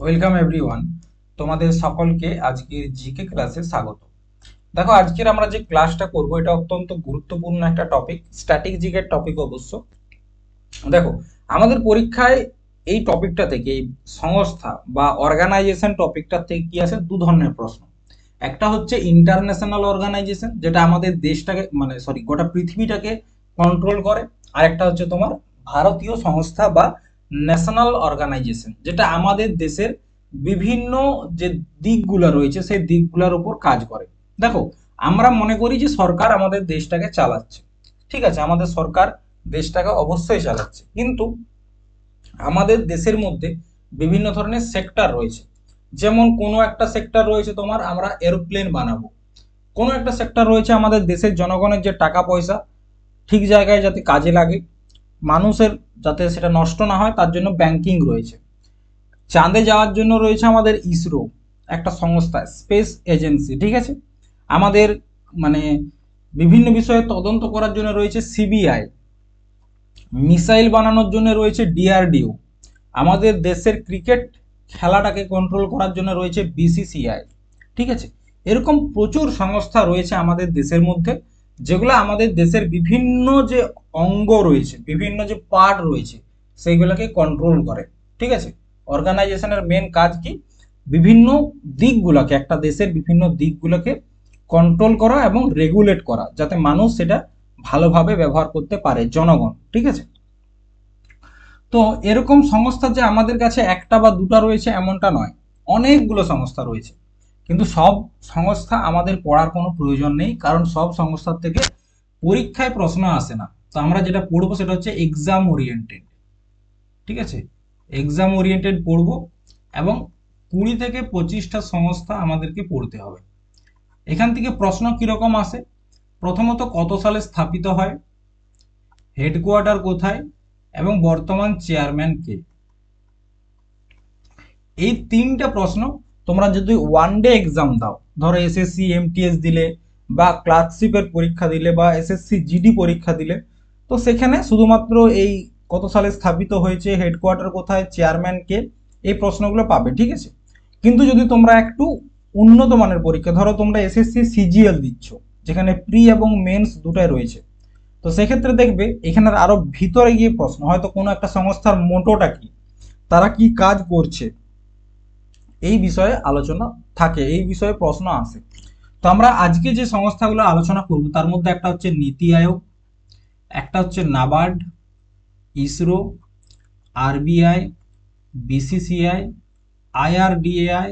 Welcome everyone. তোমাদের সকলকে আজকের জিকে ক্লাসে স্বাগত। দেখো, আজকের আমরা যে ক্লাসটা করব এটা অত্যন্ত গুরুত্বপূর্ণ একটা টপিক, স্ট্যাটিক জিকের টপিক অবশ্য। দেখো, আমাদের পরীক্ষায় এই টপিকটা থেকে, এই সংস্থা বা অর্গানাইজেশন টপিকটা থেকে কি আসে, দু ধরনের প্রশ্ন। একটা হচ্ছে ইন্টারন্যাশনাল অর্গানাইজেশন, যেটা আমাদের দেশটাকে মানে সরি গোটা পৃথিবীটাকে কন্ট্রোল করে। আর একটা হচ্ছে তোমার ভারতীয় সংস্থা বা ন্যাশনাল অর্গানাইজেশন, যেটা আমাদের দেশের বিভিন্ন যে দিকগুলো রয়েছে সেই দিকগুলোর উপর কাজ করে। দেখো, আমরা মনে করি যে সরকার আমাদের দেশটাকে চালাচ্ছে। ঠিক আছে, আমাদের সরকার দেশটাকে অবশ্যই চালাচ্ছে, কিন্তু আমাদের দেশের মধ্যে বিভিন্ন ধরনের সেক্টর রয়েছে। যেমন কোনো একটা সেক্টর রয়েছে তোমার, আমরা এরোপ্লেন বানাবো। কোনো একটা সেক্টর রয়েছে আমাদের দেশের জনগণের যে টাকা পয়সা ঠিক জায়গায় যাতে কাজে লাগে, মানুষের যাতে সেটা নষ্ট না হয় তার জন্য ব্যাংকিং রয়েছে। চাঁদে যাওয়ার জন্য রয়েছে আমাদের ইসরো, একটা সংস্থা, স্পেস এজেন্সি। ঠিক আছে, আমাদের মানে বিভিন্ন বিষয়ে তদন্ত করার জন্য রয়েছে সিবিআই, মিসাইল বানানোর জন্য রয়েছে ডিআরডিও, আমাদের দেশের ক্রিকেট খেলাটাকে কন্ট্রোল করার জন্য রয়েছে বিসিসিআই। ঠিক আছে, এরকম প্রচুর সংস্থা রয়েছে আমাদের দেশের মধ্যে, যেগুলো আমাদের দেশের বিভিন্ন যে অঙ্গ রয়েছে, বিভিন্ন যে পার্ট রয়েছে সেইগুলোকে কন্ট্রোল করে। ঠিক আছে, অর্গানাইজেশনের মেন কাজ কি? বিভিন্ন দিকগুলোকে, একটা দেশের বিভিন্ন দিকগুলোকে কন্ট্রোল করা এবং রেগুলেট করা, যাতে মানুষ সেটা ভালোভাবে ব্যবহার করতে পারে, জনগণ। ঠিক আছে, তো এরকম সংস্থা যে আমাদের কাছে একটা বা দুটা রয়েছে এমনটা নয়, অনেকগুলো সংস্থা রয়েছে। কিন্তু সব সংস্থা আমাদের পড়ার কোনো প্রয়োজন নেই, কারণ সব সংস্থার থেকে পরীক্ষায় প্রশ্ন আসে না। তো আমরা যেটা পড়বো সেটা হচ্ছে এক্সাম ওরিয়েন্টেড। ঠিক আছে, এক্সাম ওরিয়েন্টেড পড়বো, এবং 20 থেকে 25টা সংস্থা আমাদেরকে পড়তে হবে। এখান থেকে প্রশ্ন কিরকম আসে? প্রথমত, কত সালে স্থাপিত হয়, হেডকোয়ার্টার কোথায়, এবং বর্তমান চেয়ারম্যান কে। এই তিনটা প্রশ্ন তোমরা যদি ওয়ান ডে এক্সাম দাও, ধরো এসএসসি এমটিএস দিলে, বা ক্লার্কশিপের পরীক্ষা দিলে, বা এসএসসি জিডি পরীক্ষা দিলে, তো সেখানে শুধুমাত্র এই কত সালে স্থাপিত হয়েছে, হেডকোয়ার্টার কোথায়, চেয়ারম্যান কে, এই প্রশ্নগুলো পাবে। ঠিক আছে, কিন্তু যদি তোমরা একটু উন্নত মানের পরীক্ষা, ধরো তোমরা এসএসসি সিজিএল দিচ্ছ, যেখানে প্রি এবং মেন্স দুটাই রয়েছে, তো সেক্ষেত্রে দেখবে এখানে আরো ভিতরে গিয়ে প্রশ্ন, হয়তো কোনো একটা সংস্থার মোটোটা কি, তারা কি কাজ করছে, এই বিষয়ে আলোচনা থাকে, এই বিষয়ে প্রশ্ন আসে। তো আমরা আজকে যে সংস্থাগুলো আলোচনা করব তার মধ্যে একটা হচ্ছে নীতি আয়োগ, একটা হচ্ছে NABARD, ISRO, RBI, BCCI, IRDAI,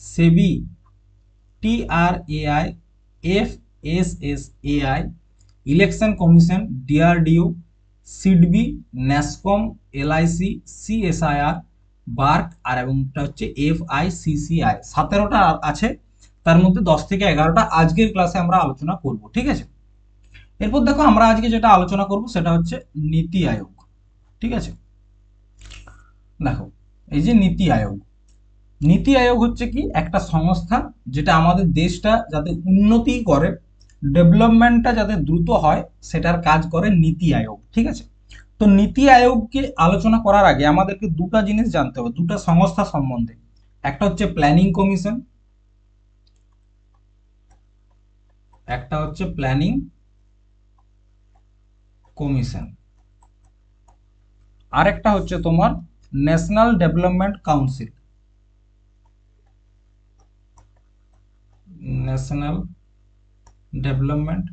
SEBI, TRAI, FSSAI, election commission, DRDO, SIDBI, NASSCOM, LIC, CSIR, BARC, আর এবং হচ্ছে এফআইসিসিআই। 17টা আছে, তার মধ্যে 10 থেকে 11টা আজকের ক্লাসে আমরা আলোচনা করব। ঠিক আছে, এরপর দেখো আমরা আজকে যেটা আলোচনা করব সেটা হচ্ছে নীতি আয়োগ। ঠিক আছে, দেখো, এই যে নীতি আয়োগ, নীতি আয়োগ হচ্ছে কি একটা সংস্থা, যেটা আমাদের দেশটা যাতে উন্নতি করে, ডেভেলপমেন্টটা যাতে দ্রুত হয়, সেটার কাজ করে নীতি আয়োগ। ঠিক আছে, তো নীতি আয়োগকে আলোচনা করার আগে আমাদেরকে দুটা জিনিস জানতে হবে, দুটা সংস্থা সম্বন্ধে। একটা হচ্ছে প্ল্যানিং কমিশন, একটা হচ্ছে প্ল্যানিং কমিশন, আর একটা হচ্ছে তোমার national development council, national development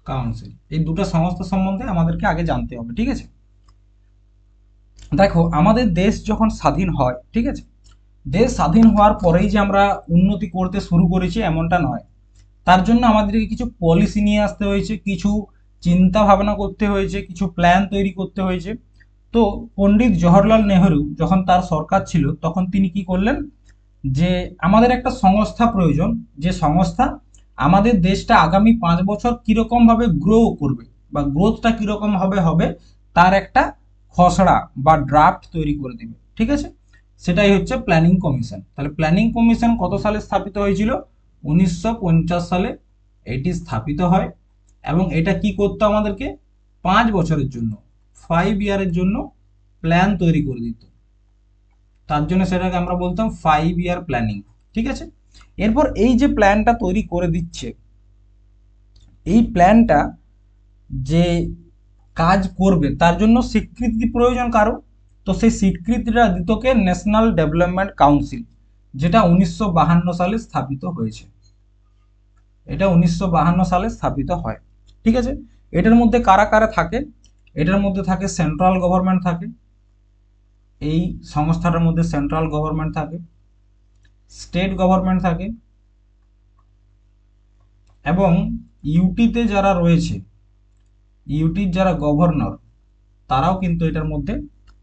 council. এই দুটো সংস্থা সম্বন্ধে আমাদেরকে আগে জানতে হবে। ঠিক আছে, দেখো, আমাদের দেশ যখন স্বাধীন হয়, ঠিক আছে, দেশ স্বাধীন হওয়ার পরেই যে আমরা উন্নতি করতে শুরু করেছি এমনটা নয়। তার জন্য আমাদেরকে কিছু পলিসি নিয়ে আসতে হয়েছে, কিছু চিন্তা ভাবনা করতে হয়েছে, কিছু প্ল্যান তৈরি করতে হয়েছে। তো পণ্ডিত জওহরলাল নেহেরু যখন তার সরকার ছিল, তখন তিনি কি করলেন, যে আমাদের একটা সংস্থা প্রয়োজন, যে সংস্থা আমাদের দেশটা আগামী 5 বছর কিরকম ভাবে গ্রো করবে, বা গ্রোথটা কিরকম ভাবে হবে, তার একটা খসড়া বা ড্রাফট তৈরি করে দেবে। ঠিক আছে, সেটাই হচ্ছে প্ল্যানিং কমিশন। তাহলে প্ল্যানিং কমিশন কত সালে স্থাপিত হয়েছিল? 1950 সালে এটি স্থাপিত হয়, এবং এটা কি করতো, আমাদেরকে 5 বছরের জন্য, 5 ইয়ারের জন্য প্ল্যান তৈরি করে দিত। তার জন্য সেটাকে আমরা বলতাম 5 ইয়ার প্ল্যানিং। ঠিক আছে, এরপর এই যে প্ল্যানটা তৈরি করে দিচ্ছে, এই প্ল্যানটা যে কাজ করবে তার জন্য স্বীকৃতি প্রয়োজন কারো, তো সেই স্বীকৃতিটা দিত কে? ন্যাশনাল ডেভেলপমেন্ট কাউন্সিল, যেটা 1952 সালে স্থাপিত হয়েছে। এটা 1952 সালে স্থাপিত হয়। ঠিক আছে, এটার মধ্যে কারা কারা থাকে? এটার মধ্যে থাকে সেন্ট্রাল গভর্নমেন্ট থাকে, এই সংস্থাটার মধ্যে সেন্ট্রাল গভর্নমেন্ট থাকে, স্টেট গভর্নমেন্ট থাকে, এবং ইউটিতে যারা রয়েছে, ইউটির যারা গভর্নর, তারাও কিন্তু এটার মধ্যে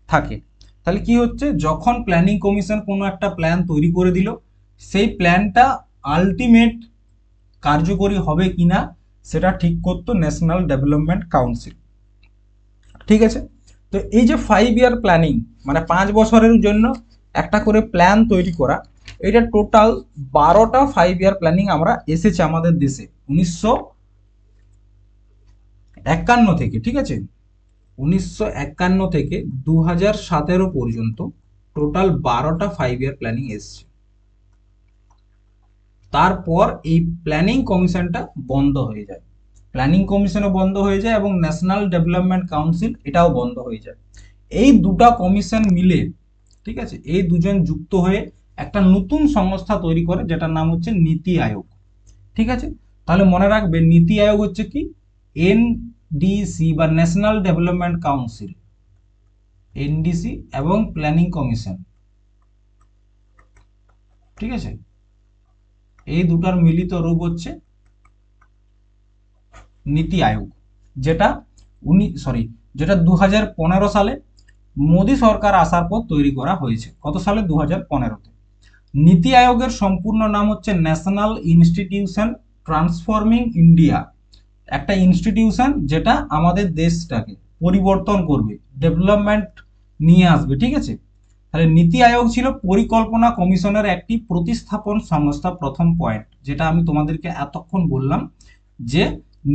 থাকে। তাহলে কি হচ্ছে, যখন প্ল্যানিং কমিশন কোনো একটা প্ল্যান তৈরি করে দিল, সেই প্ল্যানটা আলটিমেট কার্যকরী হবে কিনা সেটা ঠিক করতো ন্যাশনাল ডেভেলপমেন্ট কাউন্সিল। ঠিক আছে, তো এই যে 5 ইয়ার প্ল্যানিং, মানে 5 বছরের জন্য একটা করে প্ল্যান তৈরি করা, এটা টোটাল 12টা 5 ইয়ার প্ল্যানিং আমরা এসেছে আমাদের দেশে 1951 থেকে। ঠিক আছে, 1951 থেকে 2017 পর্যন্ত টোটাল 12টা 5 ইয়ার প্ল্যানিং এসছে। তারপর এই প্ল্যানিং কমিশনটা বন্ধ হয়ে যায়, প্ল্যানিং কমিশনও বন্ধ হয়ে যায় এবং ন্যাশনাল ডেভেলপমেন্ট কাউন্সিল এটাও বন্ধ হয়ে যায়। এই দুটা কমিশন মিলে, ঠিক আছে, এই দুজন যুক্ত হয়ে একটা নতুন সংস্থা তৈরি করে, যেটার নাম হচ্ছে নীতি আয়োগ। ঠিক আছে, তাহলে মনে রাখবে নীতি আয়োগ হচ্ছে কি? এনডিসি বা ন্যাশনাল ডেভেলপমেন্ট কাউন্সিল, এনডিসি এবং প্ল্যানিং কমিশন। ঠিক আছে, এই দুটার মিলিত রূপ হচ্ছে নীতি আয়োগ, যেটা যেটা 2015 সালে মোদী সরকার আসার পর তৈরি করা হয়েছে। কত সালে? 2015-তে। নীতি আয়োগের সম্পূর্ণ নাম হচ্ছে ন্যাশনাল ইনস্টিটিউশন ট্রান্সফর্মিং ইন্ডিয়া, একটা ইনস্টিটিউশন যেটা আমাদের দেশটাকে পরিবর্তন করবে, ডেভেলপমেন্ট নিয়ে আসবে। ঠিক আছে, তাহলে নীতি আয়োগ ছিল পরিকল্পনা কমিশনের একটি প্রতিস্থাপন সংস্থা। প্রথম পয়েন্ট যেটা আমি তোমাদেরকে এতক্ষণ বললাম, যে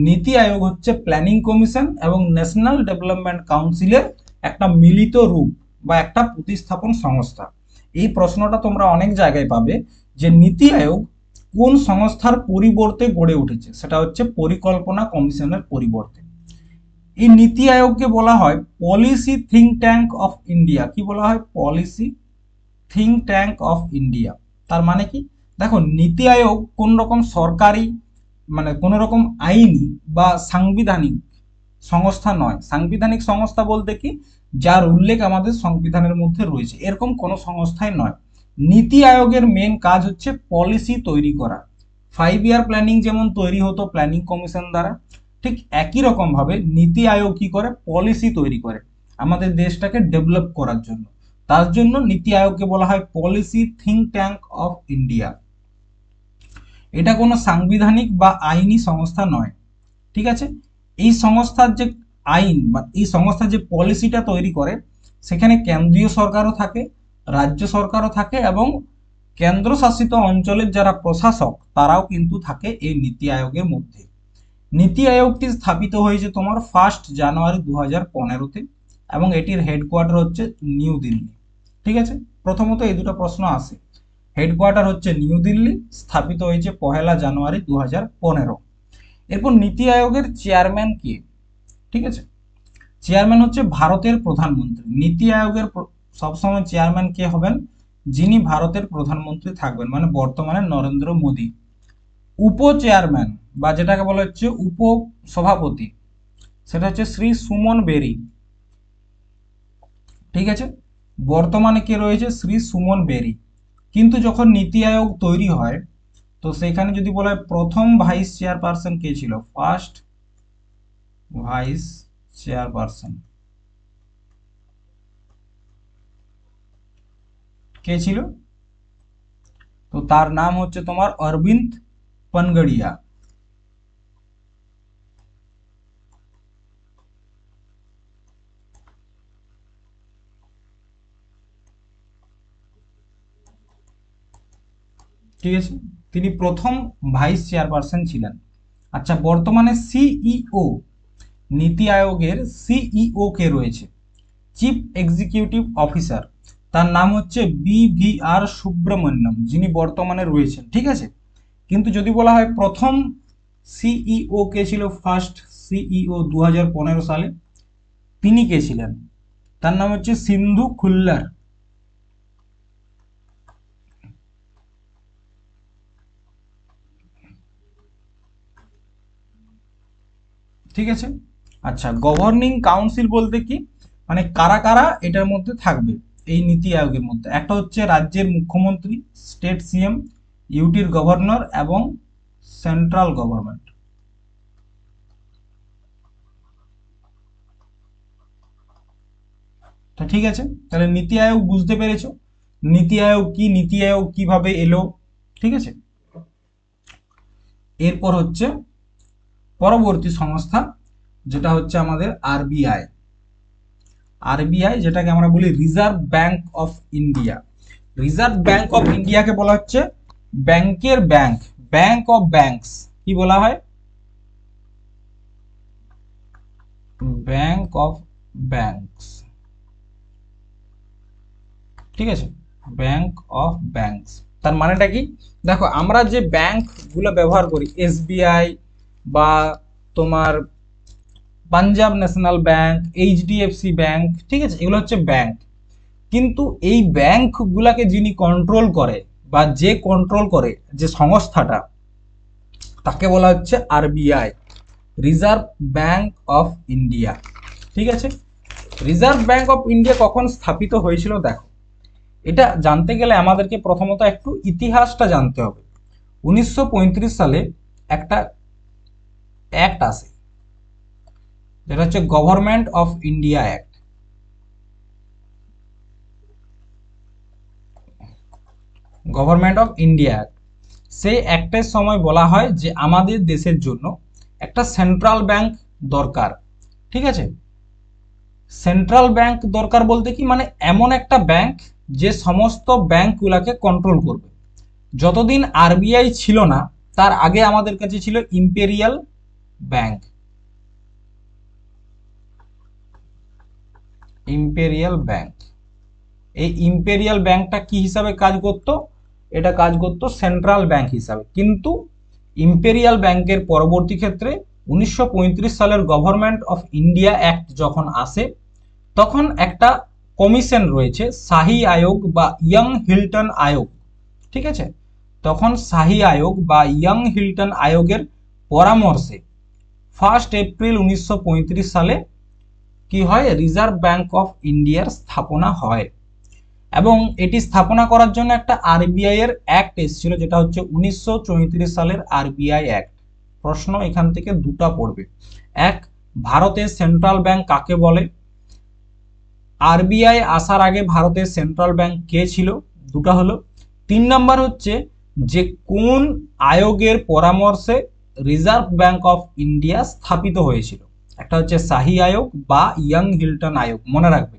নীতি আয়োগ হচ্ছে প্ল্যানিং কমিশন এবং ন্যাশনাল ডেভেলপমেন্ট কাউন্সিলের একটা মিলিত রূপ বা একটা প্রতিস্থাপন সংস্থা। এই প্রশ্নটা তোমরা অনেক জায়গায় পাবে, যে নীতি আয়োগ কোন সংস্থার পরিবর্তে গড়ে উঠেছে? সেটা হচ্ছে পরিকল্পনা কমিশনের পরিবর্তে। এই নীতি আয়োগকে বলা হয় policy think tank of India. কি বলা হয়? Policy think tank of India. তার মানে কি? দেখো, নীতি আয়োগ কোন রকম সরকারি, মানে কোন রকম আইনি বা সাংবিধানিক সংস্থা নয়। সাংবিধানিক সংস্থা বলতে কি? যার উল্লেখ আমাদের সংবিধানের মধ্যে রয়েছে, এরকম কোনো সংস্থাই নয়। নীতি আয়োগের মেন কাজ হচ্ছে পলিসি তৈরি করা। 5 ইয়ার প্ল্যানিং যেমন তৈরি হতো প্ল্যানিং কমিশন দ্বারা, ঠিক একই রকম ভাবে নীতি আয়োগ কি করে? পলিসি তৈরি করে আমাদের দেশটাকে ডেভেলপ করার জন্য। তার জন্য নীতি আয়োগকে বলা হয় policy think tank of India. এটা কোনো সাংবিধানিক বা আইনি সংস্থা নয়। ঠিক আছে, এই সংস্থার যে আইন বা এই সংস্থা যে পলিসিটা তৈরি করে, সেখানে কেন্দ্রীয় সরকারও থাকে, রাজ্য সরকারও থাকে, এবং কেন্দ্রশাসিত অঞ্চলের যারা প্রশাসক তারাও কিন্তু থাকে এই নীতি আয়োগের মধ্যে। নীতি আয়োগটি স্থাপিত হয়েছে তোমার 1 জানুয়ারি 2015-তে এবং এটির হেডকোয়ার্টার হচ্ছে নিউ দিল্লি। ঠিক আছে, প্রথমত এই দুটো প্রশ্ন আসে। হেডকোয়ার্টার হচ্ছে নিউ দিল্লি, স্থাপিত হয়েছে 1 জানুয়ারি 2015। এরপর নীতি আয়োগের চেয়ারম্যান কে? ঠিক আছে, চেয়ারম্যান হচ্ছে ভারতের প্রধানমন্ত্রী। নীতি আয়োগের সবসময় চেয়ারম্যান কে হবেন? যিনি ভারতের প্রধানমন্ত্রী থাকবেন, মানে বর্তমানে নরেন্দ্র মোদী। উপ চেয়ারম্যান বা যেটাকে বলা হচ্ছে উপসভাপতি, সেটা হচ্ছে শ্রী সুমন বেরি। ঠিক আছে, বর্তমানে কে রয়েছে? শ্রী সুমন বেরি। কিন্তু যখন নীতি আয়োগ তৈরি হয়, তো সেখানে যদি বলা হয় প্রথম ভাইস চেয়ারপারসন কে ছিল? ফার্স্ট ভাইস চেয়ারপারসন কে ছিল? তো তার নাম হচ্ছে তোমার অরবিন্দ পনগড়িয়া। ঠিক আছে, তিনি প্রথম ভাইস চেয়ারপারসন ছিলেন। আচ্ছা, বর্তমানে সিইও, নীতি আয়োগের সিইও কে রয়েছে? Chief executive officer. তার নাম হচ্ছে BVR সুব্রমণ্যম, যিনি বর্তমানে রয়েছেন। ঠিক আছে, কিন্তু যদি বলা হয় প্রথম সিইও কে ছিল, ফার্স্ট সিইও 2015 সালে, তিনি কে ছিলেন? তার নাম হচ্ছে সিন্ধু খুল্লার। ঠিক আছে। আচ্ছা, গভর্নিং কাউন্সিল বলতে কি, মানে কারা কারা এটার মধ্যে থাকবে এই নীতি আয়োগের মধ্যে? একটা হচ্ছে রাজ্যের মুখ্যমন্ত্রী, স্টেট সিএম, ইউটির গভর্নর এবং সেন্ট্রাল গভর্নমেন্ট। তো ঠিক আছে, তাহলে নীতি আয়োগ বুঝতে পেরেছো নীতি আয়োগ কি, নীতি আয়োগ কিভাবে এলো। ঠিক আছে, এরপর হচ্ছে পরবর্তী সংস্থা, যেটা হচ্ছে আমাদের আরবিআই। আরবিআই, যেটাকে আমরা বলি Reserve Bank of India. Reserve Bank of ইন্ডিয়াকে বলা হচ্ছে ব্যাংকের ব্যাংক, ব্যাংক অফ ব্যাংকস। কি বলা হয়? Bank of banks. ঠিক আছে, ব্যাংক অফ ব্যাংকস। তার মানেটা কি? দেখো, আমরা যে ব্যাংক গুলো ব্যবহার করি, এসবিআই বা তোমার Punjab national bank, HDFC bank, ঠিক আছে, এগুলো হচ্ছে ব্যাংক। কিন্তু এই ব্যাংকগুলোকে যিনি কন্ট্রোল করে বা যে কন্ট্রোল করে, যে সংস্থাটা, তাকে বলা হচ্ছে RBI, reserve Bank of India. ঠিক আছে, রিজার্ভ ব্যাংক অফ ইন্ডিয়া কখন স্থাপিত হয়েছিল? দেখো, এটা জানতে গেলে আমাদেরকে প্রথমত একটু ইতিহাসটা জানতে হবে। 1935 সালে একটা অ্যাক্ট আসে, যেটা হচ্ছে government of India act. Government of India act, সেই অ্যাক্টের সময় বলা হয় যে আমাদের দেশের জন্য একটা সেন্ট্রাল ব্যাংক দরকার। ঠিক আছে, সেন্ট্রাল ব্যাংক দরকার বলতে কি, মানে এমন একটা ব্যাংক যে সমস্ত ব্যাংকগুলোকে কন্ট্রোল করবে। যতদিন আরবিআই ছিল না, তার আগে আমাদের কাছে ছিল ইম্পেরিয়াল ব্যাংক। ইম্পেরিয়াল ব্যাংক, এই ইম্পেরিয়াল ব্যাংকটা কি হিসাবে কাজ করত? এটা কাজ করত সেন্ট্রাল ব্যাংক হিসাবে। কিন্তু ইম্পেরিয়াল ব্যাংকের পরবর্তী ক্ষেত্রে 1935 সালের গভর্নমেন্ট অফ ইন্ডিয়া অ্যাক্ট যখন আসে, তখন একটা কমিশন রয়েছে, শাহী আয়োগ বা ইয়ং হিল্টন আয়োগ। ঠিক আছে, তখন শাহী আয়োগ বা ইয়ং হিল্টন আয়োগের পরামর্শে 1 এপ্রিল 1935 সালে কি হয়? রিজার্ভ ব্যাংক অফ ইন্ডিয়ার স্থাপনা হয়। এবং এটি স্থাপনা করার জন্য একটা আরবিআই এর অ্যাক্ট এসেছিল, যেটা হচ্ছে 1934 সালের আরবিআই অ্যাক্ট। প্রশ্ন এখান থেকে দুটা পড়বে। এক, ভারতের সেন্ট্রাল ব্যাংক কাকে বলে? আরবিআই আসার আগে ভারতের সেন্ট্রাল ব্যাংক কে ছিল? দুটা হলো। 3 নাম্বার হচ্ছে যে কোন আয়োগের পরামর্শে রিজার্ভ ব্যাংক অফ ইন্ডিয়া স্থাপিত হয়েছিল? একটা হচ্ছে শাহী আয়োগ বা ইয়ং হিল্টন আয়োগ। মনে রাখবে,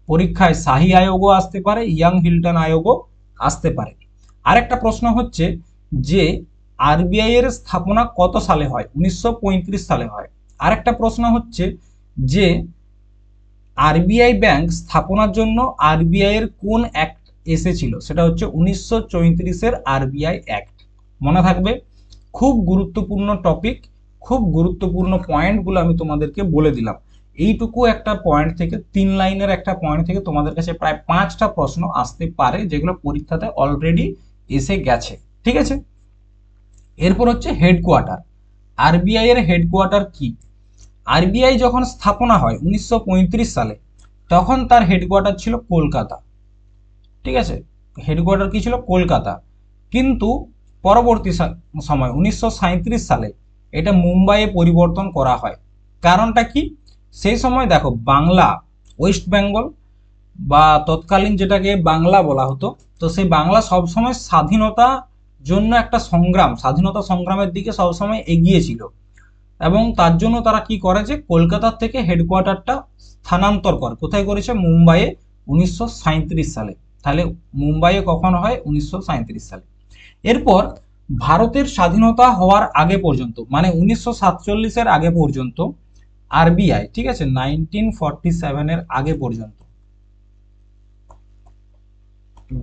পরীক্ষায় শাহী আয়োগও আসতে পারে, ইয়ং হিল্টন আয়োগও আসতে পারে। আরেকটা প্রশ্ন হচ্ছে যে আরবিআই এর স্থাপনা কত সালে হয়? 1935 সালে হয়। আরেকটা প্রশ্ন হচ্ছে যে আরবিআই ব্যাংক স্থাপনার জন্য আরবিআই এর কোন অ্যাক্ট এসেছিল? সেটা হচ্ছে 1934 আরবিআই অ্যাক্ট। মনে থাকবে, খুব গুরুত্বপূর্ণ টপিক, খুব গুরুত্বপূর্ণ পয়েন্টগুলো আমি তোমাদেরকে বলে দিলাম। এইটুকু একটা পয়েন্ট থেকে, 3 লাইনের একটা পয়েন্ট থেকে তোমাদের কাছে প্রায় 5টা প্রশ্ন আসতে পারে, যেগুলো পরীক্ষাতে অলরেডি এসে গেছে। ঠিক আছে, এরপর হচ্ছে হেডকোয়ার্টার। আরবিআই এর হেডকোয়ার্টার কি? আরবিআই যখন স্থাপনা হয় 1935 সালে, তখন তার হেডকোয়ার্টার ছিল কলকাতা। ঠিক আছে, হেডকোয়ার্টার কি ছিল? কলকাতা। কিন্তু পরবর্তী সময় 1937 সালে এটা মুম্বাইয়ে পরিবর্তন করা হয়। কারণটা কি? সেই সময় দেখো, বাংলা, ওয়েস্ট বেঙ্গল বা তৎকালীন যেটাকে বাংলা বলা হতো, তো সেই বাংলা সবসময় স্বাধীনতা জন্য একটা সংগ্রাম, স্বাধীনতা সংগ্রামের দিকে সবসময় এগিয়ে ছিল। এবং তার জন্য তারা কি করে, যে কলকাতার থেকে হেডকোয়ার্টারটা স্থানান্তর করে। কোথায় করেছে? মুম্বাইয়ে 1937 সালে। তাহলে মুম্বাইয়ে কখন হয়? 1937 সালে। এরপর ভারতের স্বাধীনতা হওয়ার আগে পর্যন্ত, মানে 1947 আগে পর্যন্ত আরবিআই, ঠিক আছে, 1947 এর আগে পর্যন্ত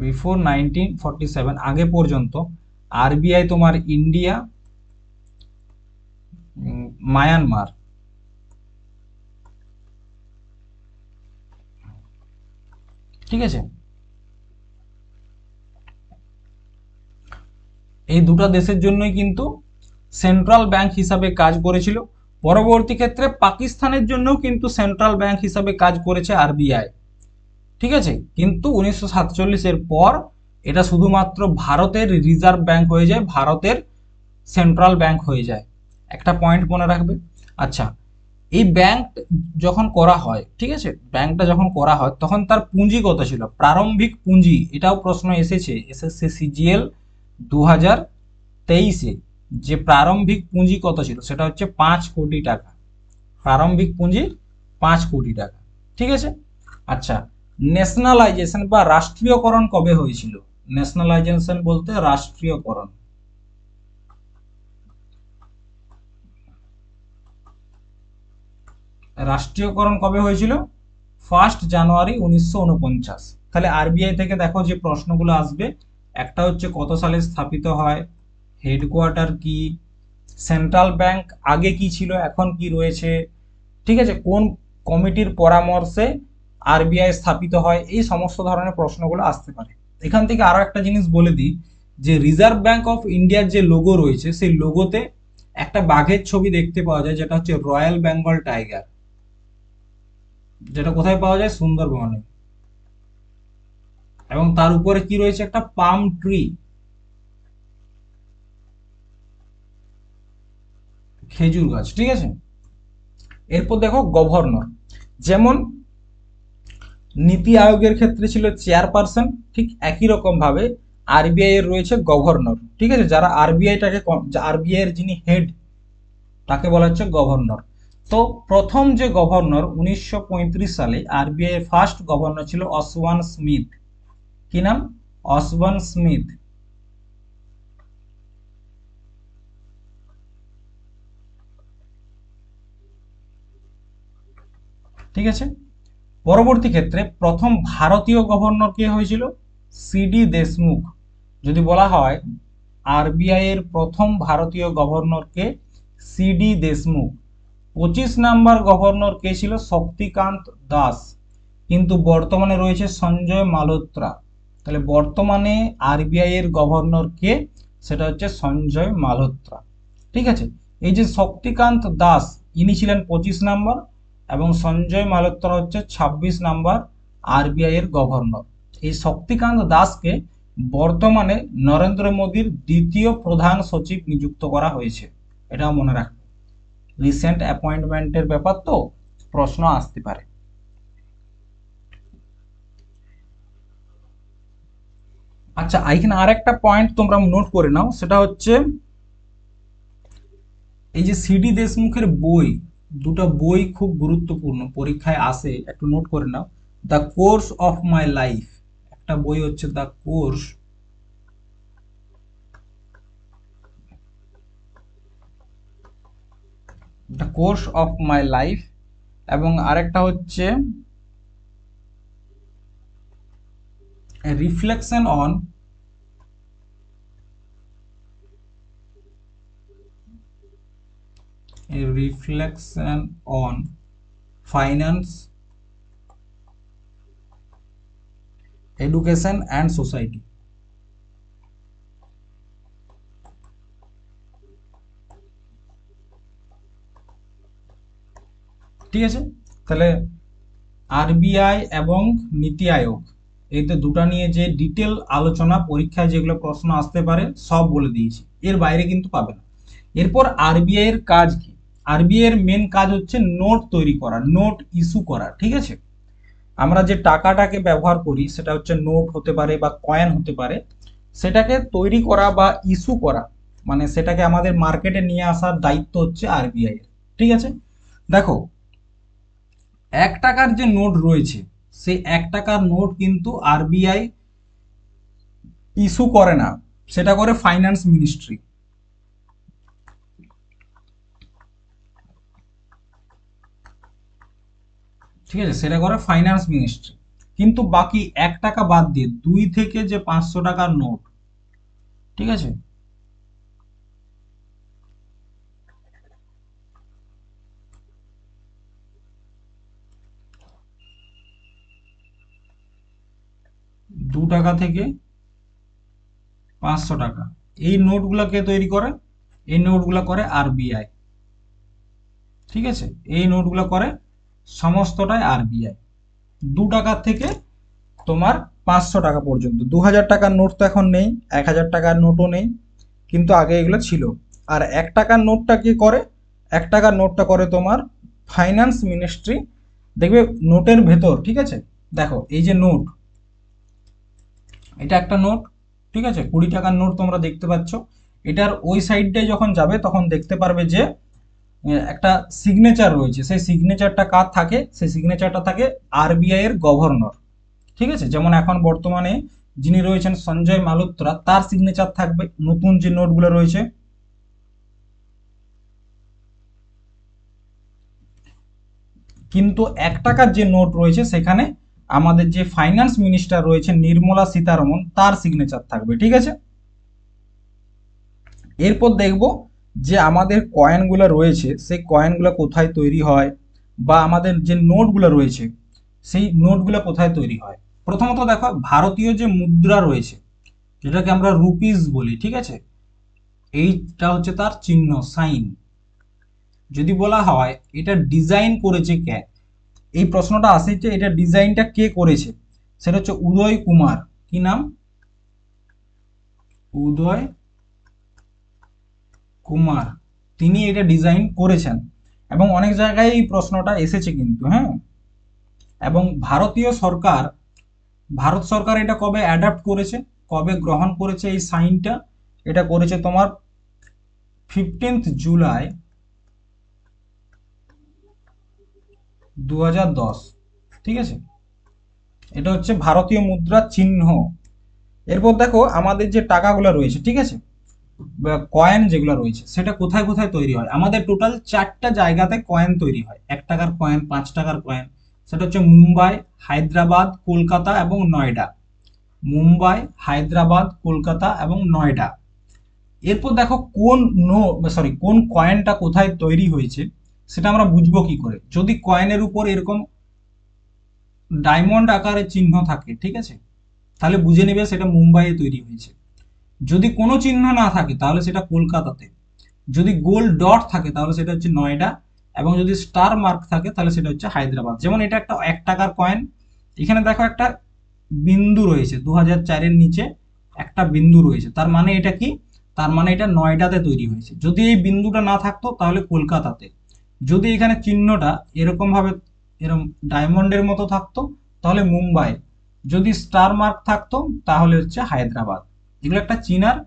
বিফোর 1947 আগে পর্যন্ত আরবিআই তোমার ইন্ডিয়া, মায়ানমার, ঠিক আছে, এই দুটো দেশের জন্যই কিন্তু সেন্ট্রাল ব্যাংক হিসাবে কাজ করেছিল। পরবর্তী ক্ষেত্রে পাকিস্তানের জন্যও কিন্তু সেন্ট্রাল ব্যাংক হিসাবে কাজ করেছে আরবিআই, ঠিক আছে। কিন্তু 1947-এর পর এটা শুধুমাত্র ভারতের রিজার্ভ ব্যাংক হয়ে যায়, ভারতের সেন্ট্রাল ব্যাংক হয়ে যায়। একটা পয়েন্ট মনে রাখবে। আচ্ছা, এই ব্যাংক যখন করা হয়, ঠিক আছে, ব্যাংকটা যখন করা হয় তখন তার পুঁজি কত ছিল, প্রারম্ভিক পুঁজি, এটাও প্রশ্ন এসেছে এসএসসি সিজিএল 2023-এ, যে প্রারম্ভিক পুঁজি কত ছিল, সেটা হচ্ছে 5 কোটি টাকা। প্রারম্ভিক পুঁজি 5 কোটি টাকা, ঠিক আছে। আচ্ছা, ন্যাশনালাইজেশন বা রাষ্ট্রীয়করণ কবে হয়েছিল? ন্যাশনালাইজেশন বলতে রাষ্ট্রীয়করণ, রাষ্ট্রীয়করণ কবে হয়েছিল? 1 জানুয়ারি 1949। তাহলে আরবিআই থেকে দেখো যে প্রশ্নগুলো আসবে, একটা হচ্ছে কত সালে স্থাপিত হয়, হেডকোয়ার্টার কি, সেন্ট্রাল ব্যাংক আগে কি ছিল এখন কি রয়েছে, ঠিক আছে, কোন কমিটির পরামর্শে আরবিআই স্থাপিত হয়, এই সমস্ত ধরনের প্রশ্নগুলো আসতে পারে। এখান থেকে আরো একটা জিনিস বলে দিই, যে রিজার্ভ ব্যাংক অফ ইন্ডিয়ার যে লোগো রয়েছে সেই লোগোতে একটা বাঘের ছবি দেখতে পাওয়া যায়, যেটা হচ্ছে রয়্যাল বেঙ্গল টাইগার, যেটা কোথায় পাওয়া যায়, সুন্দরবনে। এবং তার উপরে কি রয়েছে, একটা পাম ট্রি, খেজুর গাছ, ঠিক আছে। এরপর দেখো গভর্নর, যেমন নীতি আয়োগের ক্ষেত্রে ছিল চেয়ারপারসন, ঠিক একই রকম ভাবে আরবিআই এর রয়েছে গভর্নর, ঠিক আছে, যারা আরবিআই এর যিনি হেড তাকে বলা হচ্ছে গভর্নর। তো প্রথম যে গভর্নর 1935 সালে আরবিআই এর ফার্স্ট গভর্নর ছিল অসওয়ান স্মিথ। কি নাম? অসওয়ান স্মিথ, ঠিক আছে। পরবর্তী ক্ষেত্রে প্রথম ভারতীয় গভর্নর কে হয়েছিল? সিডি দেশমুখ। যদি বলা হয় আরবিআই এর প্রথম ভারতীয় গভর্নর কে, সিডি দেশমুখ। 25 নাম্বার গভর্নর কে ছিল? শক্তিকান্ত দাস। কিন্তু বর্তমানে রয়েছে সঞ্জয় মালহোত্রা। তাহলে বর্তমানে আরবিআই এর গভর্নর কে? সেটা হচ্ছে সঞ্জয় মালহোত্রা, ঠিক আছে। এই যে শক্তিকান্ত দাস, ইনি ছিলেন 25 নাম্বার, এবং সঞ্জয় মালহোত্রা হচ্ছে 26 নাম্বার আরবিআই এর গভর্নর। এই শক্তিকান্ত দাসকে বর্তমানে নরেন্দ্র মোদীর দ্বিতীয় প্রধান সচিব নিযুক্ত করা হয়েছে, এটাও মনে রাখবে। রিসেন্ট অ্যাপয়েন্টমেন্টের ব্যাপার তো, প্রশ্ন আসতে পারে। আচ্ছা, এখানে আর একটা পয়েন্ট তোমরা নোট করে নাও, সেটা হচ্ছে এই যে সিডি দেশমুখের বই, দুটো বই খুব গুরুত্বপূর্ণ, পরীক্ষায় আসে, একটু নোট করে নাও। The course of my life, একটা বই হচ্ছে the course of my life, এবং আরেকটা হচ্ছে reflection on finance, education and society, ঠিক আছে। তাহলে আরবিআই এবং নীতি আয়োগ, এই তো দুটো নিয়ে যে ডিটেল আলোচনা, পরীক্ষায় যেগুলো প্রশ্ন আসতে পারে সব বলে দিয়েছি, এর বাইরে কিন্তু পাবে না। এরপর আরবিআই এর কাজ কি? আরবিআই এর মেন কাজ হচ্ছে নোট তৈরি করা, নোট ইস্যু করা, ঠিক আছে। আমরা যে টাকাটাকে ব্যবহার করি সেটা হচ্ছে নোট হতে পারে বা কয়েন হতে পারে, সেটাকে তৈরি করা বা ইস্যু করা, মানে সেটাকে আমাদের মার্কেটে নিয়ে আসার দায়িত্ব হচ্ছে আরবিআই এর, ঠিক আছে। দেখো, 1 টাকার যে নোট রয়েছে, সেই 1 টাকার নোট কিন্তু আরবিআই ইস্যু করে না, সেটা করে ফাইন্যান্স মিনিস্ট্রি, ঠিক আছে, সেটা করে ফাইন্যান্স মিনিস্ট্রি। কিন্তু বাকি 1 টাকা বাদ দিয়ে 2 থেকে যে 500 টাকার নোট, ঠিক আছে, ৳2 থেকে 500 টাকা, এই নোটগুলোকে তৈরি করে, এই নোটগুলো করে আরবিআই, ঠিক আছে, এই নোটগুলো করে সমস্তটাই আরবিআই। 2 টাকা থেকে তোমার 500 টাকা পর্যন্ত। 2000 টাকার নোট তো এখন নেই, 1000 টাকার নোটও নেই, কিন্তু আগে এগুলো ছিল। আর 1 টাকার নোটটা কি করে, 1 টাকার নোটটা করে তোমার ফাইন্যান্স মিনিস্ট্রি, দেখবে নোটের ভেতর, ঠিক আছে, দেখো এই যে নোট, এটা একটা নোট, ঠিক আছে, 20 টাকার নোট তোমরা দেখতে পাচ্ছ। এটার ওই সাইডটায় যখন যাবে তখন দেখতে পারবে যে একটা সিগনেচার রয়েছে, সেই সিগনেচারটা কার থাকে, সেই সিগনেচারটা থাকে আরবিআই এর গভর্নর, ঠিক আছে, যেমন এখন বর্তমানে যিনি রয়েছেন সঞ্জয় মালহোত্রা, তার সিগনেচার থাকবে নতুন যে নোটগুলো রয়েছে। কিন্তু 1 টাকার যে নোট রয়েছে সেখানে আমাদের যে ফাইন্যান্স মিনিস্টার রয়েছে নির্মলা সীতারমন, তার সিগনেচার থাকবে, ঠিক আছে। এরপর দেখব যে আমাদের কয়েনগুলো রয়েছে সেই কয়েনগুলো কোথায় তৈরি হয়, বা আমাদের যে নোটগুলো রয়েছে সেই নোটগুলো কোথায় তৈরি হয়। প্রথমত দেখো, ভারতীয় যে মুদ্রা রয়েছে যেটাকে আমরা রুপিস বলি, ঠিক আছে, এইটা হচ্ছে তার চিহ্ন, সাইন। যদি বলা হয় এটা ডিজাইন করেছে কে, এই প্রশ্নটা আসে যে এটা ডিজাইনটা কে করেছে, সেটা হচ্ছে উদয় কুমার। কি নাম? উদয় কুমার, তিনি এটা ডিজাইন করেছেন। এবং অনেক জায়গায় এই প্রশ্নটা এসেছে কিন্তু, হ্যাঁ। এবং ভারত সরকার এটা কবে অ্যাডাপ্ট করেছে, কবে গ্রহণ করেছে এই সাইনটা, এটা করেছে তোমার 15 জুলাই 2010, ঠিক আছে, এটা হচ্ছে ভারতীয় মুদ্রার চিহ্ন। এরপর দেখো আমাদের যে টাকাগুলো রয়েছে, ঠিক আছে, কয়েন যেগুলো রয়েছে সেটা কোথায় কোথায় তৈরি হয়। আমাদের টোটাল 4টা জায়গাতে কয়েন তৈরি হয়, 1 টাকার কয়েন, 5 টাকার কয়েন। সেটা হচ্ছে মুম্বাই, হায়দ্রাবাদ, কলকাতা এবং নয়ডা। মুম্বাই, হায়দ্রাবাদ, কলকাতা এবং নয়ডা। এরপর দেখো কোন কয়েনটা কোথায় তৈরি হয়েছে সেটা আমরা বুঝবো কি করে, যদি কয়েনের উপর এরকম ডায়মন্ড আকারের চিহ্ন থাকে, ঠিক আছে, তাহলে বুঝে নেবে সেটা মুম্বাইয়ে তৈরি হয়েছে। যদি কোনো চিহ্ন না থাকে তাহলে সেটা কলকাতাতে। যদি গোল ডট থাকে তাহলে সেটা হচ্ছে নয়ডা। এবং যদি স্টার মার্ক থাকে তাহলে সেটা হচ্ছে হায়দ্রাবাদ। যেমন এটা একটা 1 টাকার কয়েন, এখানে দেখো একটা বিন্দু রয়েছে, 2004-এর নিচে একটা বিন্দু রয়েছে, তার মানে এটা কি, তার মানে এটা নয়ডাতে তৈরি হয়েছে। যদি এই বিন্দুটা না থাকতো তাহলে কলকাতাতে। যদি এখানে চিহ্নটা এরকম ভাবে এরকম ডায়মন্ডের মতো থাকতো তাহলে মুম্বাই। যদি স্টার মার্ক থাকতো তাহলে হচ্ছে হায়দ্রাবাদ। এগুলো একটা চিনার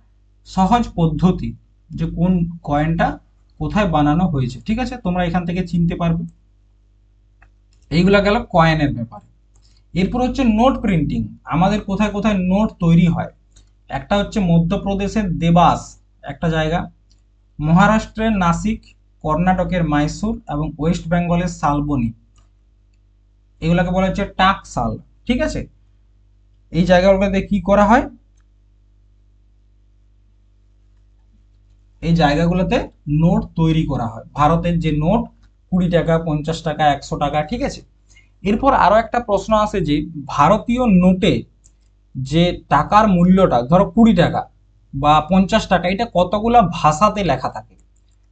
সহজ পদ্ধতি যে কোন কয়েনটা কোথায় বানানো হয়েছে, ঠিক আছে, তোমরা এখান থেকে চিনতে পারবে। এইগুলা গেল কয়েনের ব্যাপারে। এরপর হচ্ছে নোট প্রিন্টিং। আমাদের কোথায় কোথায় নোট তৈরি হয়, একটা হচ্ছে মধ্যপ্রদেশের দেবাস একটা জায়গা, মহারাষ্ট্রের নাসিক, কর্ণাটকের মাইসুর এবং ওয়েস্ট বেঙ্গলের শালবনী, এগুলাকে বলা হচ্ছে টাকশাল, ঠিক আছে। এই জায়গাগুলোতে কি করা হয়, এই জায়গাগুলোতে নোট তৈরি করা হয়, ভারতের যে নোট 20 টাকা, 50 টাকা, 100 টাকা, ঠিক আছে। এরপর আরো একটা প্রশ্ন আসে যে ভারতীয় নোটে যে টাকার মূল্যটা, ধরো 20 টাকা বা 50 টাকা, এটা কতগুলা ভাষাতে লেখা থাকে।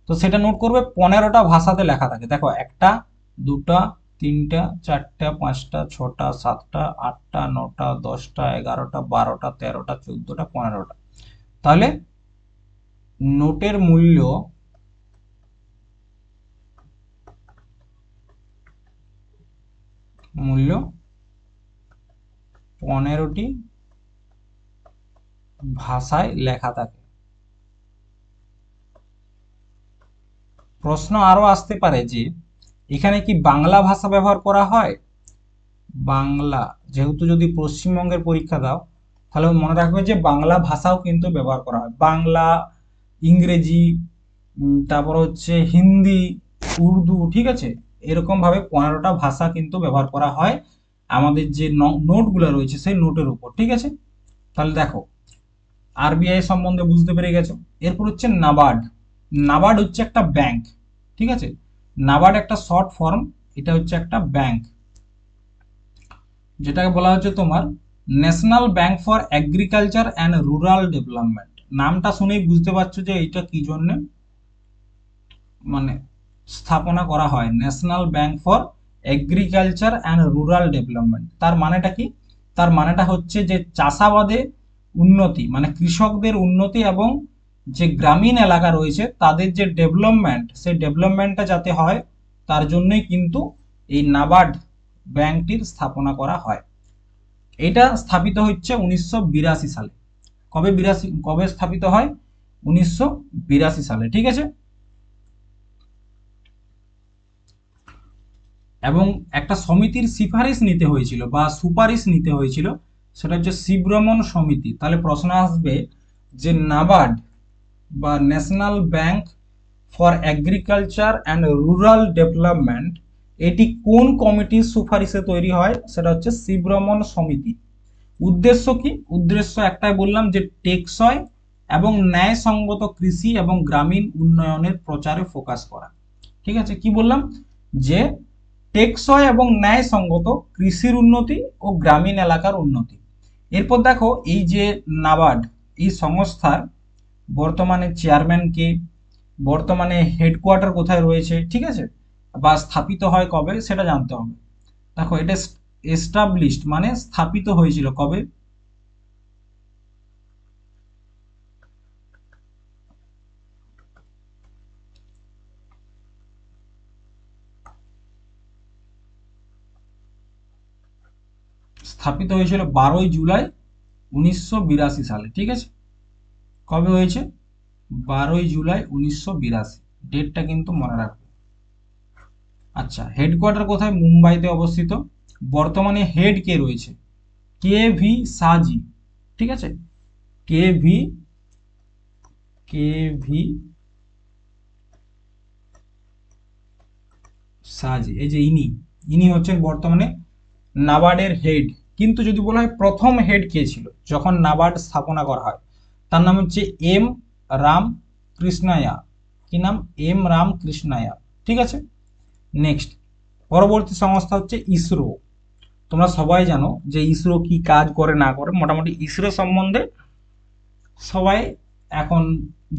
তো সেটা নোট করবে 15টা ভাষাতে লেখা থাকে। দেখো, একটা, দুটা, তিনটা, চারটা, পাঁচটা, ছটা, সাতটা, আটটা, নটা, 10টা, 11টা, 12টা, 13টা, 14টা, 15টা। তাহলে নোটের মূল্য মূল্য 15টি ভাষায় লেখা থাকে। প্রশ্ন আরো আসতে পারে যে এখানে কি বাংলা ভাষা ব্যবহার করা হয়। বাংলা, যেহেতু যদি পশ্চিমবঙ্গের পরীক্ষা দাও তাহলে মনে রাখবে যে বাংলা ভাষাও কিন্তু ব্যবহার করা হয়, বাংলা, ইংরেজি, তারপর হচ্ছে হিন্দি, উর্দু, ঠিক আছে, এরকম ভাবে 15টা ভাষা কিন্তু ব্যবহার করা হয় আমাদের যে নোটগুলো রয়েছে সেই নোটের উপর, ঠিক আছে। তাহলে দেখো আরবিআই সম্বন্ধে বুঝতে পেরে গেছো। এরপর হচ্ছে নাবার্ড। নাবার্ড হচ্ছে একটা ব্যাংক, ঠিক আছে। নাবার্ড একটা শর্ট ফর্ম, এটা হচ্ছে একটা ব্যাংক, যেটাকে বলা হচ্ছে তোমার national bank for agriculture and rural development. নামটা শুনেই বুঝতে পারছো যে এটা কি জন্য মানে স্থাপনা করা হয়, national bank for agriculture and rural development. তার মানেটা কি? তার মানেটা হচ্ছে যে চাষাবাদে উন্নতি, মানে কৃষকদের উন্নতি এবং যে গ্রামীণ এলাকা রয়েছে তাদের যে ডেভেলপমেন্ট, সেই ডেভেলপমেন্টটা যাতে হয় তার জন্যই কিন্তু এই নাবার্ড ব্যাংকটির স্থাপনা করা হয়। এটা স্থাপিত হচ্ছে 1982 সালে। কবে স্থাপিত হয়? 1982 সালে, ঠিক আছে। এবং একটা সমিতির সিফারিশ নিতে হয়েছিল বা সুপারিশ নিতে হয়েছিল, সেটা হচ্ছে শিবরমন সমিতি। তাহলে প্রশ্ন আসবে যে নাবার্ড বা national bank for agriculture and rural development এটি কোন কমিটির সুপারিশে তৈরি হয়? সেটা হচ্ছে শিবরমন সমিতি। উদ্দেশ্য কি? উদ্দেশ্য একটাই বললাম, যে টেকসই এবং ন্যায়সঙ্গত কৃষি এবং গ্রামীণ উন্নয়নের প্রচারে ফোকাস করা, ঠিক আছে। কি বললাম? যে টেকসই এবং ন্যায়সঙ্গত কৃষির উন্নতি ও গ্রামীণ এলাকার উন্নতি। এরপর দেখো এই যে নাবার্ড, এই সংস্থার বর্তমানে চেয়ারম্যান কে, বর্তমানে হেডকোয়ার্টার কোথায় রয়েছে, ঠিক আছে, বা স্থাপিত হয় কবে সেটা জানতে হবে। দেখো এটা এস্টাবলিশড মানে স্থাপিত হয়েছিল কবে? স্থাপিত হয়েছিল 12ই জুলাই 1982 সালে, ঠিক আছে। কবে হয়েছে? 12ই জুলাই 1982। ডেটটা কিন্তু মনে রাখবে। আচ্ছা, হেডকোয়ার্টার কোথায়? মুম্বাইতে অবস্থিত। বর্তমানে হেড কে রয়েছে? কে ভি সাজি, ঠিক আছে। কে ভি কে ভি সাজি, এই যে ইনি, ইনি হচ্ছেন বর্তমানে নাবার্ডের হেড। কিন্তু যদি বলা হয় প্রথম হেড কে ছিল যখন নাবার্ড স্থাপনা করা হয়, তার নাম হচ্ছে এম রাম কৃষ্ণায়া। কি নাম? এম রাম কৃষ্ণায়া, ঠিক আছে। নেক্সট, পরবর্তী সংস্থা হচ্ছে ইসরো। তোমরা সবাই জানো যে ইসরো কি কাজ করে না করে, মোটামুটি ইসরো সম্বন্ধে সবাই এখন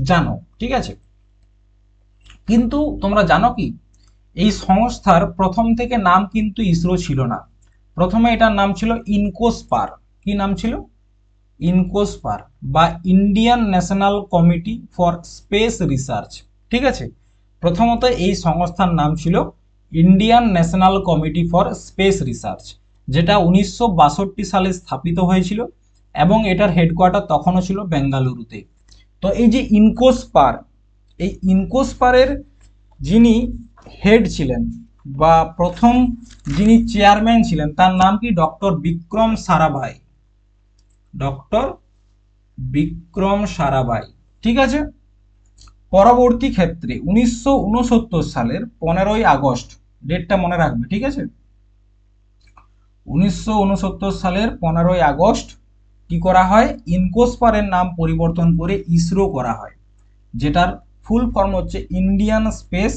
জানো, ঠিক আছে। কিন্তু তোমরা জানো কি এই সংস্থার প্রথম থেকে নাম কিন্তু ইসরো ছিল না। প্রথমে এটার নাম ছিল ইনকোস্পার। কি নাম ছিল? ইনকোস্পার বা Indian national committee for space research, ঠিক আছে। প্রথমত এই সংস্থার নাম ছিল Indian national committee for space research, যেটা 1962 সালে স্থাপিত হয়েছিল এবং এটার হেডকোয়ার্টার তখনও ছিল বেঙ্গালুরুতে। তো এই যে ইনকোস্পার, এই ইনকোস্পারের যিনি হেড ছিলেন বা প্রথম যিনি চেয়ারম্যান ছিলেন তার নাম কি? ডক্টর বিক্রম সারাভাই। ডক্টর বিক্রম সারাভাই, ঠিক আছে। পরবর্তী ক্ষেত্রে 1969 সালের 15ই আগস্ট, ডেটটা মনে রাখবে, ঠিক আছে। 1969 সালের 15ই আগস্ট কি করা হয়? ইনকোস্পারের নাম পরিবর্তন করে ইসরো করা হয়, যেটার ফুল ফর্ম হচ্ছে ইন্ডিয়ান স্পেস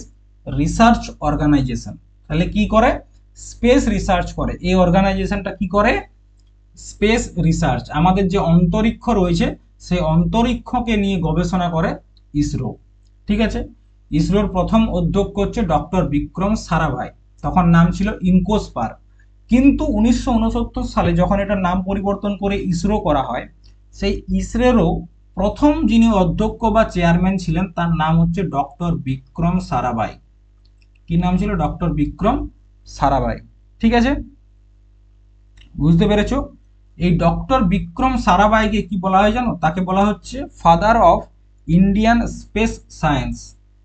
রিসার্চ অর্গানাইজেশন। তাহলে কি করে? স্পেস রিসার্চ করে। এই অর্গানাইজেশনটা কি করে? স্পেস রিসার্চ, আমাদের যে অন্তরিক্ষ রয়েছে সেই অন্তরিক্ষকে নিয়ে গবেষণা করে ইসরো, ঠিক আছে। ইসরোর প্রথম অধ্যক্ষ হচ্ছে ডক্টর বিক্রম সারাভাই, তখন নাম ছিল ইনকোস্পার। কিন্তু 1969 সালে যখন এটার নাম পরিবর্তন করে ইসরো করা হয়, সেই ইসরোরও প্রথম যিনি অধ্যক্ষ বা চেয়ারম্যান ছিলেন তার নাম হচ্ছে ডক্টর বিক্রম সারাভাই। কি নাম ছিল? ডক্টর বিক্রম সারাভাই, ঠিক আছে। বুঝতে পেরেছো? এই ডক্টর বিক্রম সারাভাইকে কি বলা হয় জানো? তাকে বলা হচ্ছে father of Indian space science.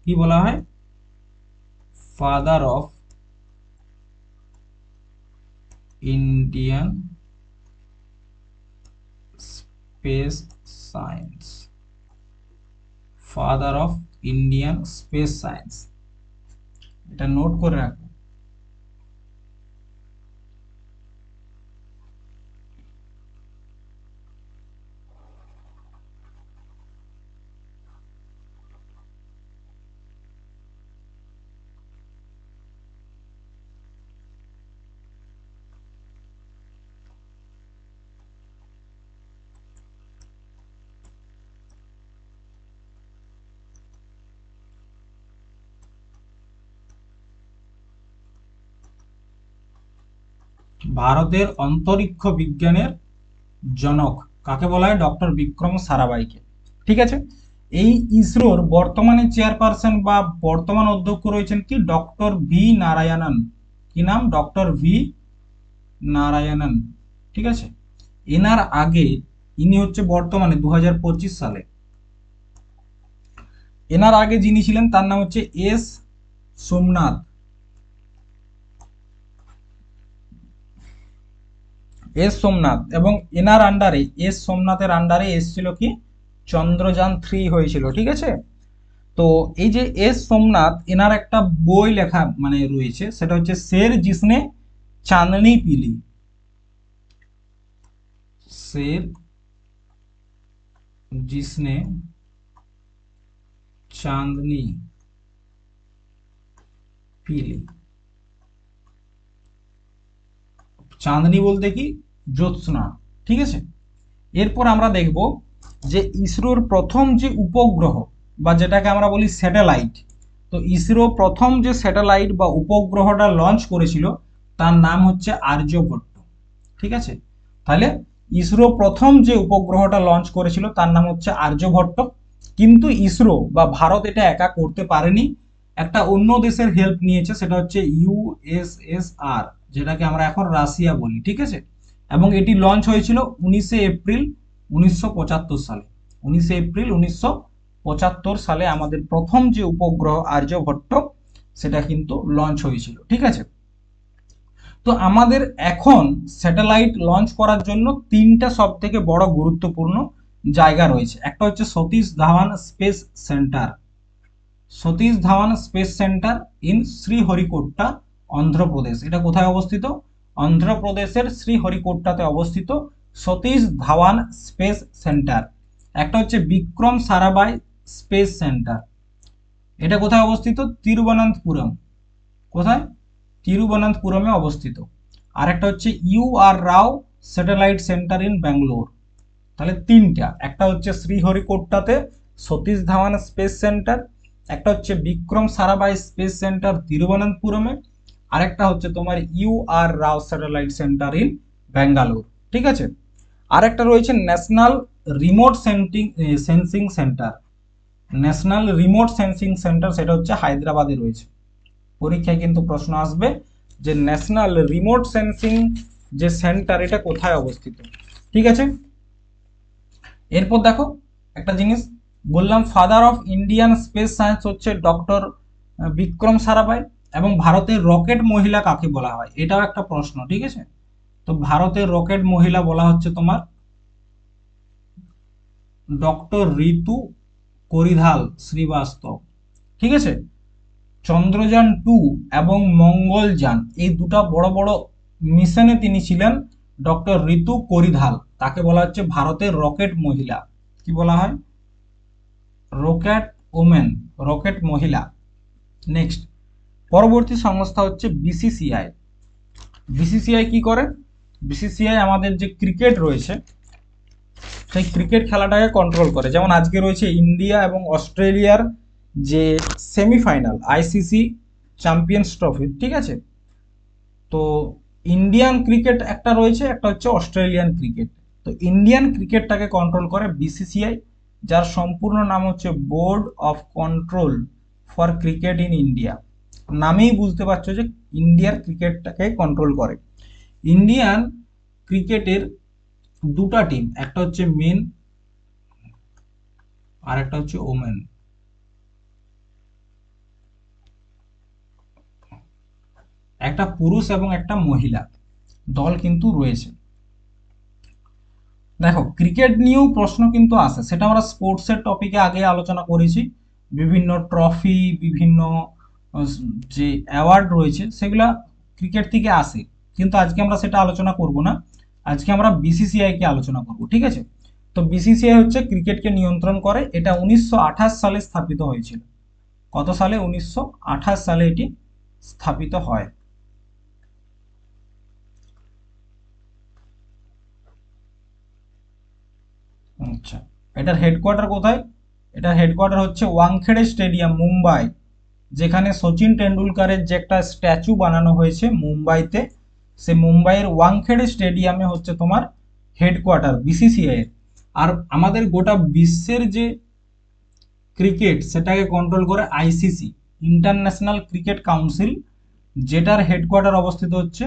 কি বলা হয়? Father of Indian space science. Father of Indian space science, এটা নোট করে রাখো। ভারতের অন্তরিক্ষ বিজ্ঞানের জনক কাকে বলা হয়? ডক্টর বিক্রম সারাভাইকে। ঠিক আছে। এই ইসরোর বর্তমানে চেয়ারপারসন বা বর্তমান অধ্যক্ষ রয়েছেন কি? Doctor V Narayanan. কি নাম? Doctor V Narayanan. ঠিক আছে। এনার আগে ইনি হচ্ছে বর্তমানে 2025 সালে, এনার আগে যিনি ছিলেন তার নাম হচ্ছে এস সোমনাথ। এস সোমনাথ, এবং এনার আন্ডারে, এস সোমনাথের আন্ডারে এসছিল কি? চন্দ্রযান 3 হয়েছিল। ঠিক আছে। তো এই যে এস সোমনাথ, এনার একটা বই লেখা মানে রয়েছে, সেটা হচ্ছে শের জিসনে চাঁদনি পিলি। শের জিসনে চাঁদনি পিলি। চাঁদনি বলতে কি? জ্যোৎস্না। ঠিক আছে। এরপর আমরা দেখব যে ইসরোর প্রথম যে উপগ্রহ বা যেটাকে আমরা বলি স্যাটেলাইট, তো ইসরো প্রথম যে স্যাটেলাইট বা উপগ্রহটা লঞ্চ করেছিল তার নাম হচ্ছে আর্যভট্ট। ঠিক আছে। তাহলে ইসরো প্রথম যে উপগ্রহটা লঞ্চ করেছিল তার নাম হচ্ছে আর্যভট্ট। কিন্তু ইসরো বা ভারত এটা একা করতে পারেনি, একটা অন্য দেশের হেল্প নিয়েছে, সেটা হচ্ছে ইউএসএসআর, যেটাকে আমরা এখন রাশিয়া বলি। ঠিক আছে। এবং এটি লঞ্চ হয়েছিল 19 এপ্রিল 1975 সালে। 19 এপ্রিল 1975 সালে আমাদের প্রথম যে উপগ্রহ আর্যভট্ট সেটা কিন্তু লঞ্চ হয়েছিল। ঠিক আছে। তো আমাদের এখন স্যাটেলাইট লঞ্চ করার জন্য তিনটা সব থেকে বড় গুরুত্বপূর্ণ জায়গা রয়েছে। একটা হচ্ছে Satish Dhawan space centre. Satish Dhawan space centre in Sriharikota, Andhra Pradesh. এটা কোথায় অবস্থিত? অন্ধ্রপ্রদেশের শ্রীহরিকোট্টাতে অবস্থিত সতীশ ধাওয়ান স্পেস সেন্টার। একটা হচ্ছে বিক্রম সারাভাই স্পেস সেন্টার। এটা কোথায় অবস্থিত? তিরুবনন্তপুরম। কোথায়? তিরুবনন্তপুরমে অবস্থিত। আর একটা হচ্ছে U R Rao satellite centre in Bangalore. তাহলে তিনটা, একটা হচ্ছে শ্রীহরিকোট্টাতে সতীশ ধাওয়ান স্পেস সেন্টার, একটা হচ্ছে বিক্রম সারাভাই স্পেস সেন্টার তিরুবনন্তপুরমে, আরেকটা হচ্ছে তোমার U R Rao satellite centre in Bangalore. ঠিক আছে। আরেকটা রয়েছে national remote sensing centre. National remote sensing centre, সেটা হচ্ছে হায়দ্রাবাদে রয়েছে। পরীক্ষায় কিন্তু প্রশ্ন আসবে যে ন্যাশনাল রিমোট সেন্সিং যে সেন্টার এটা কোথায় অবস্থিত। ঠিক আছে। এরপর দেখো একটা জিনিস বললাম, father of Indian space science হচ্ছে ডক্টর বিক্রম সারাভাই। এবং ভারতের রকেট মহিলা কাকে বলা হয়? এটাও একটা প্রশ্ন। ঠিক আছে। তো ভারতের রকেট মহিলা বলা হচ্ছে তোমার ডক্টর ঋতু করিধাল শ্রীবাস্তব। ঠিক আছে। চন্দ্রযান 2 এবং মঙ্গলযান, এই দুটা বড় বড় মিশনে তিনি ছিলেন ডক্টর ঋতু করিধাল। তাকে বলা হচ্ছে ভারতের রকেট মহিলা। কি বলা হয়? রকেট ওমেন, রকেট মহিলা। নেক্সট, পরবর্তী সংস্থা হচ্ছে বিসিসিআই। বিসিসিআই কি করে? বিসিসিআই আমাদের যে ক্রিকেট রয়েছে সেই ক্রিকেট খেলাটাকে কন্ট্রোল করে। যেমন আজকে রয়েছে ইন্ডিয়া এবং অস্ট্রেলিয়ার যে সেমিফাইনাল আইসিসি চ্যাম্পিয়ন্স ট্রফি। ঠিক আছে। তো ইন্ডিয়ান ক্রিকেট একটা রয়েছে, একটা হচ্ছে অস্ট্রেলিয়ান ক্রিকেট। তো ইন্ডিয়ান ক্রিকেটটাকে কন্ট্রোল করে বিসিসিআই, যার সম্পূর্ণ নাম হচ্ছে board of control for cricket in India. নামেই বুঝতে পারছো যে ইন্ডিয়ার ক্রিকেটটাকে কন্ট্রোল করে। ইন্ডিয়ান ক্রিকেটের দুটা টিম, একটা হচ্ছে মেন আর একটা হচ্ছে ওমেন। একটা পুরুষ এবং একটা মহিলা দল কিন্তু রয়েছে। দেখো ক্রিকেট নিয়েও প্রশ্ন কিন্তু আসে, সেটা আমরা স্পোর্টসের টপিকে আগে আলোচনা করেছি। বিভিন্ন ট্রফি, বিভিন্ন যে অ্যাওয়ার্ড রয়েছে সেগুলা ক্রিকেট থেকে আসে, কিন্তু আজকে আমরা সেটা আলোচনা করব না। আজকে আমরা বিসিসিআই কে আলোচনা করব। ঠিক আছে। তো বিসিসিআই হচ্ছে ক্রিকেটকে নিয়ন্ত্রণ করে। এটা 1928 সালে স্থাপিত হয়েছিল। কত সালে? 1928 সালে এটি স্থাপিত হয়। আচ্ছা, এটার হেডকোয়ার্টার কোথায়? এটার হেডকোয়ার্টার হচ্ছে ওয়াংখেড়ে স্টেডিয়াম, মুম্বাই। যেখানে সচিন টেন্ডুলকারের যে একটা স্ট্যাচু বানানো হয়েছে মুম্বাইতে, সে মুম্বাইয়ের ওয়াংখেড়ে স্টেডিয়ামে হচ্ছে তোমার হেডকোয়ার্টার বিসিসিআই এর। আর আমাদের গোটা বিশ্বের যে ক্রিকেট সেটাকে কন্ট্রোল করে আইসিসি, ইন্টারন্যাশনাল ক্রিকেট কাউন্সিল, যেটার হেডকোয়ার্টার অবস্থিত হচ্ছে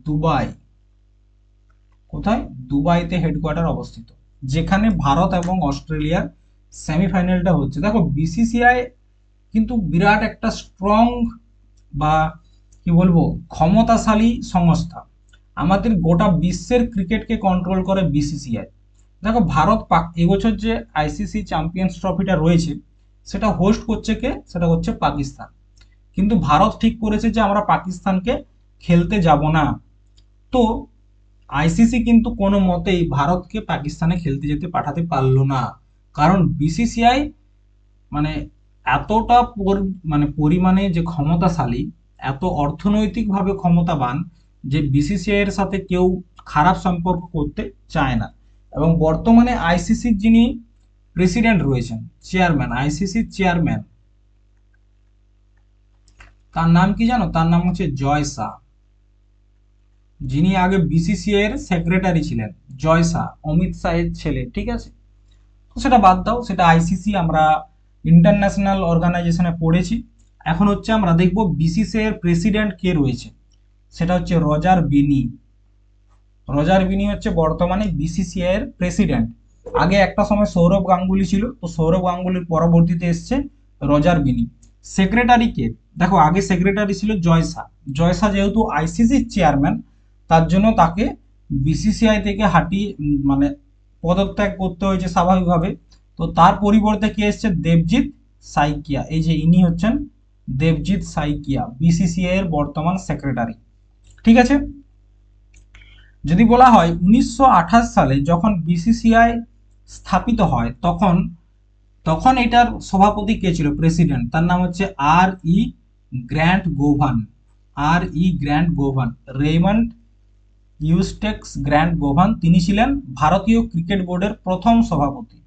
দুবাই। কোথায়? দুবাইতে হেডকোয়ার্টার অবস্থিত, যেখানে ভারত এবং অস্ট্রেলিয়ার সেমিফাইনালটা হচ্ছে। দেখো বিসিসিআই কিন্তু বিরাট একটা স্ট্রং বা কি বলবো ক্ষমতাশালী সংস্থা। আমাদের গোটা বিশ্বের ক্রিকেটকে কন্ট্রোল করে বিসিসিআই। দেখো ভারত পাক এবছর যে আইসিসি চ্যাম্পিয়ন্স ট্রফিটা রয়েছে সেটা হোস্ট করছে কে? সেটা হচ্ছে পাকিস্তান। কিন্তু ভারত ঠিক করেছে যে আমরা পাকিস্তানকে খেলতে যাব না। তো আইসিসি কিন্তু কোনো মতেই ভারতকে পাকিস্তানে খেলতে যেতে পাঠাতে পারলো না, কারণ বিসিসিআই মানে এতটা মানে পরিমাণে যে ক্ষমতাশালী, এত অর্থনৈতিকভাবে ক্ষমতাবান যে বিসিসিআই এর সাথে কেউ খারাপ সম্পর্ক করতে চায় না। এবং বর্তমানে আইসিসির যিনি প্রেসিডেন্ট রয়েছেন, চেয়ারম্যান, আইসিসির চেয়ারম্যান, তার নাম কি জানো? তার নাম হচ্ছে জয় শাহ, যিনি আগে বিসিসিআই এর সেক্রেটারি ছিলেন। জয় শাহ অমিত শাহের ছেলে, ঠিক আছে? তো সেটা বাদ দাও, সেটা আইসিসি আমরা ইন্টারন্যাশনাল অর্গানাইজেশনে পড়েছি। এখন হচ্ছে আমরা দেখব বিসিসিআই এর প্রেসিডেন্ট কে রয়েছে, সেটা হচ্ছে রজার বিনি। রজার বিনি হচ্ছে বর্তমানে বিসিসিআই এর প্রেসিডেন্ট। আগে একটা সময় সৌরভ গাঙ্গুলি ছিল, তো সৌরভ গাঙ্গুলির পরবর্তীতে এসছে রজার বিনি। সেক্রেটারি কে? দেখো আগে সেক্রেটারি ছিল জয় শাহ। জয় শাহ যেহেতু আইসিসির চেয়ারম্যান, তার জন্য তাকে বিসিসিআই থেকে হাঁটিয়ে মানে পদত্যাগ করতে হয়েছে স্বাভাবিকভাবে। তো তার পরিবর্তে কে এসছে? দেবজিৎ সাইকিয়া। এই যে ইনি হচ্ছেন দেবজিৎ সাইকিয়া, বিসিসিআই এর বর্তমান সেক্রেটারি, ঠিক আছে? যদি বলা হয় 1928 সালে যখন বিসিসিআই স্থাপিত হয়, তখন তখন এটার সভাপতি কে ছিল? প্রেসিডেন্ট, তার নাম হচ্ছে আর ই গ্র্যান্ট গোভান। আর ই গ্র্যান্ট গোভান, রেইমন্ড ইউস্টেক্স গ্র্যান্ট গোভান, তিনি ছিলেন ভারতীয় ক্রিকেট বোর্ডের প্রথম সভাপতি।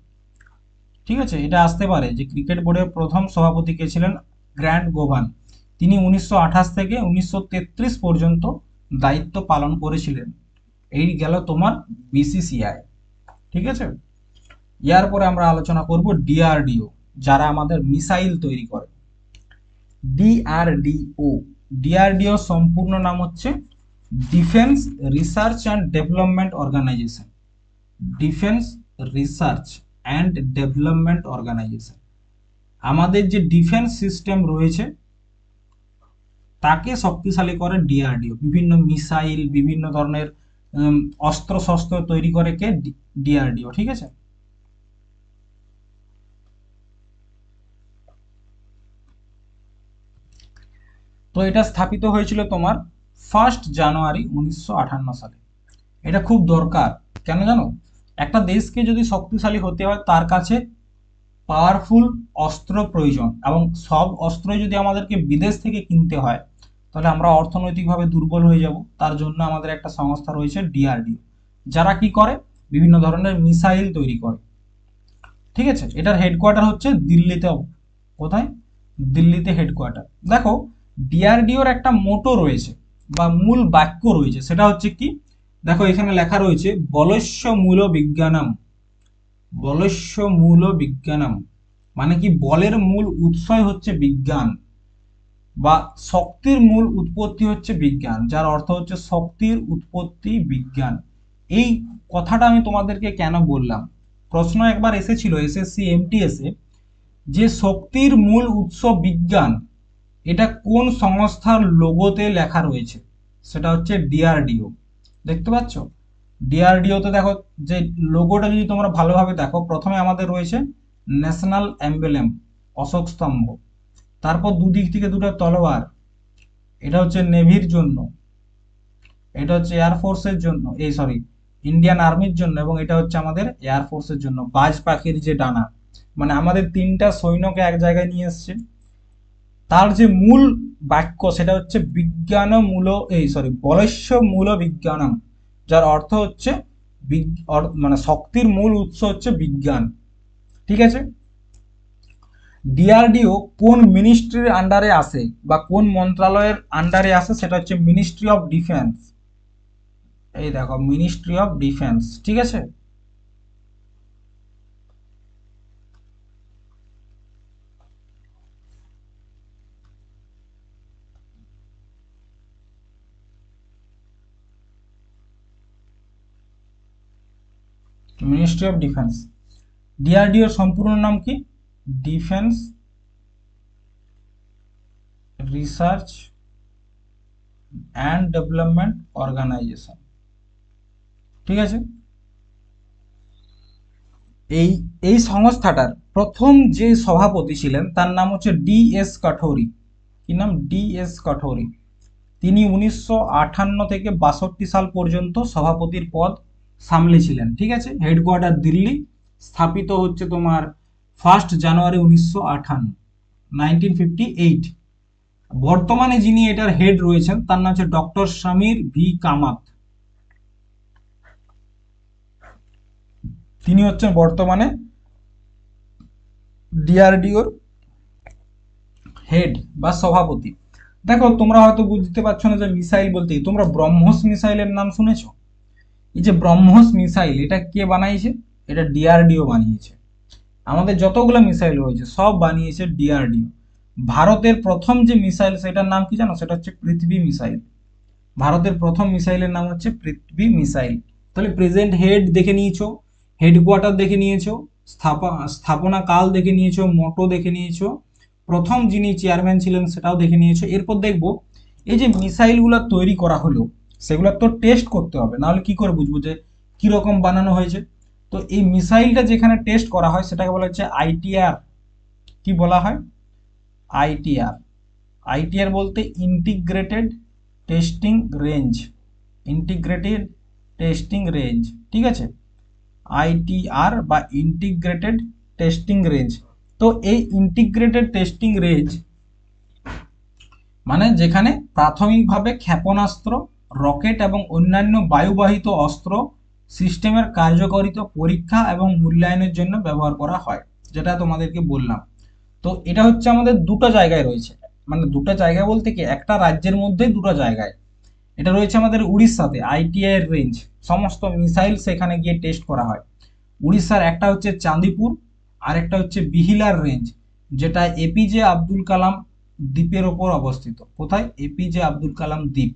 ঠিক আছে, এটা আসতে পারে যে ক্রিকেট বোর্ডের প্রথম সভাপতি কে ছিলেন? গ্র্যান্ট গোভান। তিনি 1928 থেকে 1933 পর্যন্ত দায়িত্ব পালন করেছিলেন। এই গেল তোমার বিসিসিআই, ঠিক আছে? ইয়ার পরে আমরা আলোচনা করব ডিআরডিও, যারা আমাদের মিসাইল তৈরি করে। ডিআরডিও, ডিআরডিও সম্পূর্ণ নাম হচ্ছে defence research and development organisation. Defence research and development organisation. আমাদের যে ডিফেন্স সিস্টেম রয়েছে তাকে শক্তিশালী করে ডিআরডিও। বিভিন্ন মিসাইল, বিভিন্ন ধরনের অস্ত্র শস্ত্র তৈরি করে কে? ডিআরডিও, ঠিক আছে? তো এটা স্থাপিত হয়েছিল তোমার 1 জানুয়ারি 1958 সালে। এটা খুব দরকার, কেন জানো? একটা দেশকে যদি শক্তিশালী হতে হয় তার কাছে পাওয়ারফুল অস্ত্র প্রয়োজন, এবং সব অস্ত্র যদি আমাদেরকে বিদেশ থেকে কিনতে হয় তাহলে আমরা অর্থনৈতিকভাবে দুর্বল হয়ে যাব। তার জন্য আমাদের একটা সংস্থা রয়েছে ডিআরডিও, যারা কি করে? বিভিন্ন ধরনের মিসাইল তৈরি করে, ঠিক আছে? এটার হেডকোয়ার্টার হচ্ছে দিল্লিতে। কোথায়? দিল্লিতে হেডকোয়ার্টার। দেখো ডিআরডিওর একটা মোটো রয়েছে বা মূল বাক্য রয়েছে, সেটা হচ্ছে কি? দেখো এখানে লেখা রয়েছে বলস্য মূল বিজ্ঞানম। বলস্য মূল বিজ্ঞানম মানে কি? বলের মূল উৎসই হচ্ছে বিজ্ঞান, বা শক্তির মূল উৎপত্তি হচ্ছে বিজ্ঞান, যার অর্থ হচ্ছে শক্তির উৎপত্তি বিজ্ঞান। এই কথাটা আমি তোমাদেরকে কেন বললাম? প্রশ্ন একবার এসেছিল এসএসসি এমটিএস এ, যে শক্তির মূল উৎস বিজ্ঞান, এটা কোন সংস্থার লোগোতে লেখা রয়েছে? সেটা হচ্ছে ডিআরডিও। দেখতে পাচ্ছ ডিআরডিওতে দেখো যে লোগোটা যদি তোমরা ভালোভাবে দেখো, প্রথমে আমাদের রয়েছে ন্যাশনাল এমব্লেম, অশোক স্তম্ভ, তারপর দুদিক থেকে দুটো তলোয়ার, এটা হচ্ছে নেভির জন্য, এটা হচ্ছে এয়ারফোর্সের জন্য, এই সরি ইন্ডিয়ান আর্মির জন্য, এবং এটা হচ্ছে আমাদের এয়ারফোর্সের জন্য বাজ পাখির যে ডানা, মানে আমাদের তিনটা সৈন্যকে এক জায়গায় নিয়ে এসছে। তার যে মূল বাক্য সেটা হচ্ছে বিজ্ঞানমূল, এই সরি বলস্য মূল বিজ্ঞানম, যার অর্থ হচ্ছে মানে শক্তির মূল উৎস হচ্ছে বিজ্ঞান, ঠিক আছে? ডিআরডিও কোন মিনিস্ট্রির আন্ডারে আসে বা কোন মন্ত্রণালয়ের আন্ডারে আসে? সেটা হচ্ছে মিনিস্ট্রি অফ ডিফেন্স। এই দেখো মিনিস্ট্রি অফ ডিফেন্স, ঠিক আছে। Ministry of defence. ডিআরডিওর সম্পূর্ণ নাম কি? Defence research and development organisation, ঠিক আছে। এই এই সংস্থাটার প্রথম যে সভাপতি ছিলেন তার নাম হচ্ছে ডিএস কাঠৌরি। কি নাম? ডিএস কাঠৌরি। তিনি 1958 থেকে 62 সাল পর্যন্ত সভাপতির পদ সামলেছিলেন, ঠিক আছে। হেডকোয়ার্টার দিল্লি, স্থাপিত হচ্ছে তোমার 1 জানুয়ারি 1958, 1958। বর্তমানে যিনি এটার হেড রয়েছেন তার নাম হচ্ছে ডক্টর সমীর ভি কামাত। তিনি হচ্ছেন বর্তমানে ডিআরডিওর হেড বা সভাপতি। দেখো তোমরা হয়তো বুঝতে পারছো না যে মিসাইল বলতে তোমরা ব্রহ্মস মিসাইলের নাম শুনেছো? এই যে ব্রহ্মস মিসাইল, এটা কে বানাইছে? এটা ডিআরডিও বানিয়েছে। আমাদের যতগুলো মিসাইল রয়েছে সব বানিয়েছে ডিআরডিও। ভারতের প্রথম যে মিসাইল সেটার নাম কি জানো? সেটা হচ্ছে পৃথিবী মিসাইল। ভারতের প্রথম মিসাইলের নাম হচ্ছে পৃথিবী মিসাইল। তাহলে প্রেজেন্ট হেড দেখে নিয়েছো, হেডকোয়ার্টার দেখে নিয়েছো, স্থাপনা কাল দেখে নিয়েছো, মোটো দেখে নিয়েছো, প্রথম যিনি চেয়ারম্যান ছিলেন সেটাও দেখে নিয়েছো। এরপর দেখবো এই যে মিসাইলগুলো তৈরি করা হলো সেগুলো তো টেস্ট করতে হবে, নাহলে কি করে বুঝবো যে কিরকম বানানো হয়েছে। তো এই মিসাইলটা যেখানে টেস্ট করা হয় সেটাকে বলা হচ্ছে আইটিআর। কি বলা হয়? আইটিআর। আইটিআর বলতে integrated testing range. Integrated testing range, ঠিক আছে। আইটিআর বা ইন্টিগ্রেটেড টেস্টিং রেঞ্জ। তো এই ইন্টিগ্রেটেড টেস্টিং রেঞ্জ মানে যেখানে প্রাথমিকভাবে ক্ষেপণাস্ত্র, রকেট এবং অন্যান্য বায়ুবাহিত অস্ত্র সিস্টেমের কার্যকারিতা পরীক্ষা এবং মূল্যায়নের জন্য ব্যবহার করা হয়, যেটা তোমাদেরকে বললাম। তো এটা হচ্ছে আমাদের দুটো জায়গায় রয়েছে, মানে দুটো জায়গায় বলতে কি একটা রাজ্যের মধ্যে দুটো জায়গায়। এটা রয়েছে আমাদের উড়িষ্যাতে, আইটিআই এর রেঞ্জ, সমস্ত মিসাইল সেখানে গিয়ে টেস্ট করা হয়। উড়িষ্যার একটা হচ্ছে চাঁদিপুর আর একটা হচ্ছে বিহিলার রেঞ্জ, যেটা এপিজে আব্দুল কালাম দ্বীপের ওপর অবস্থিত। কোথায়? এপিজে আব্দুল কালাম দ্বীপ।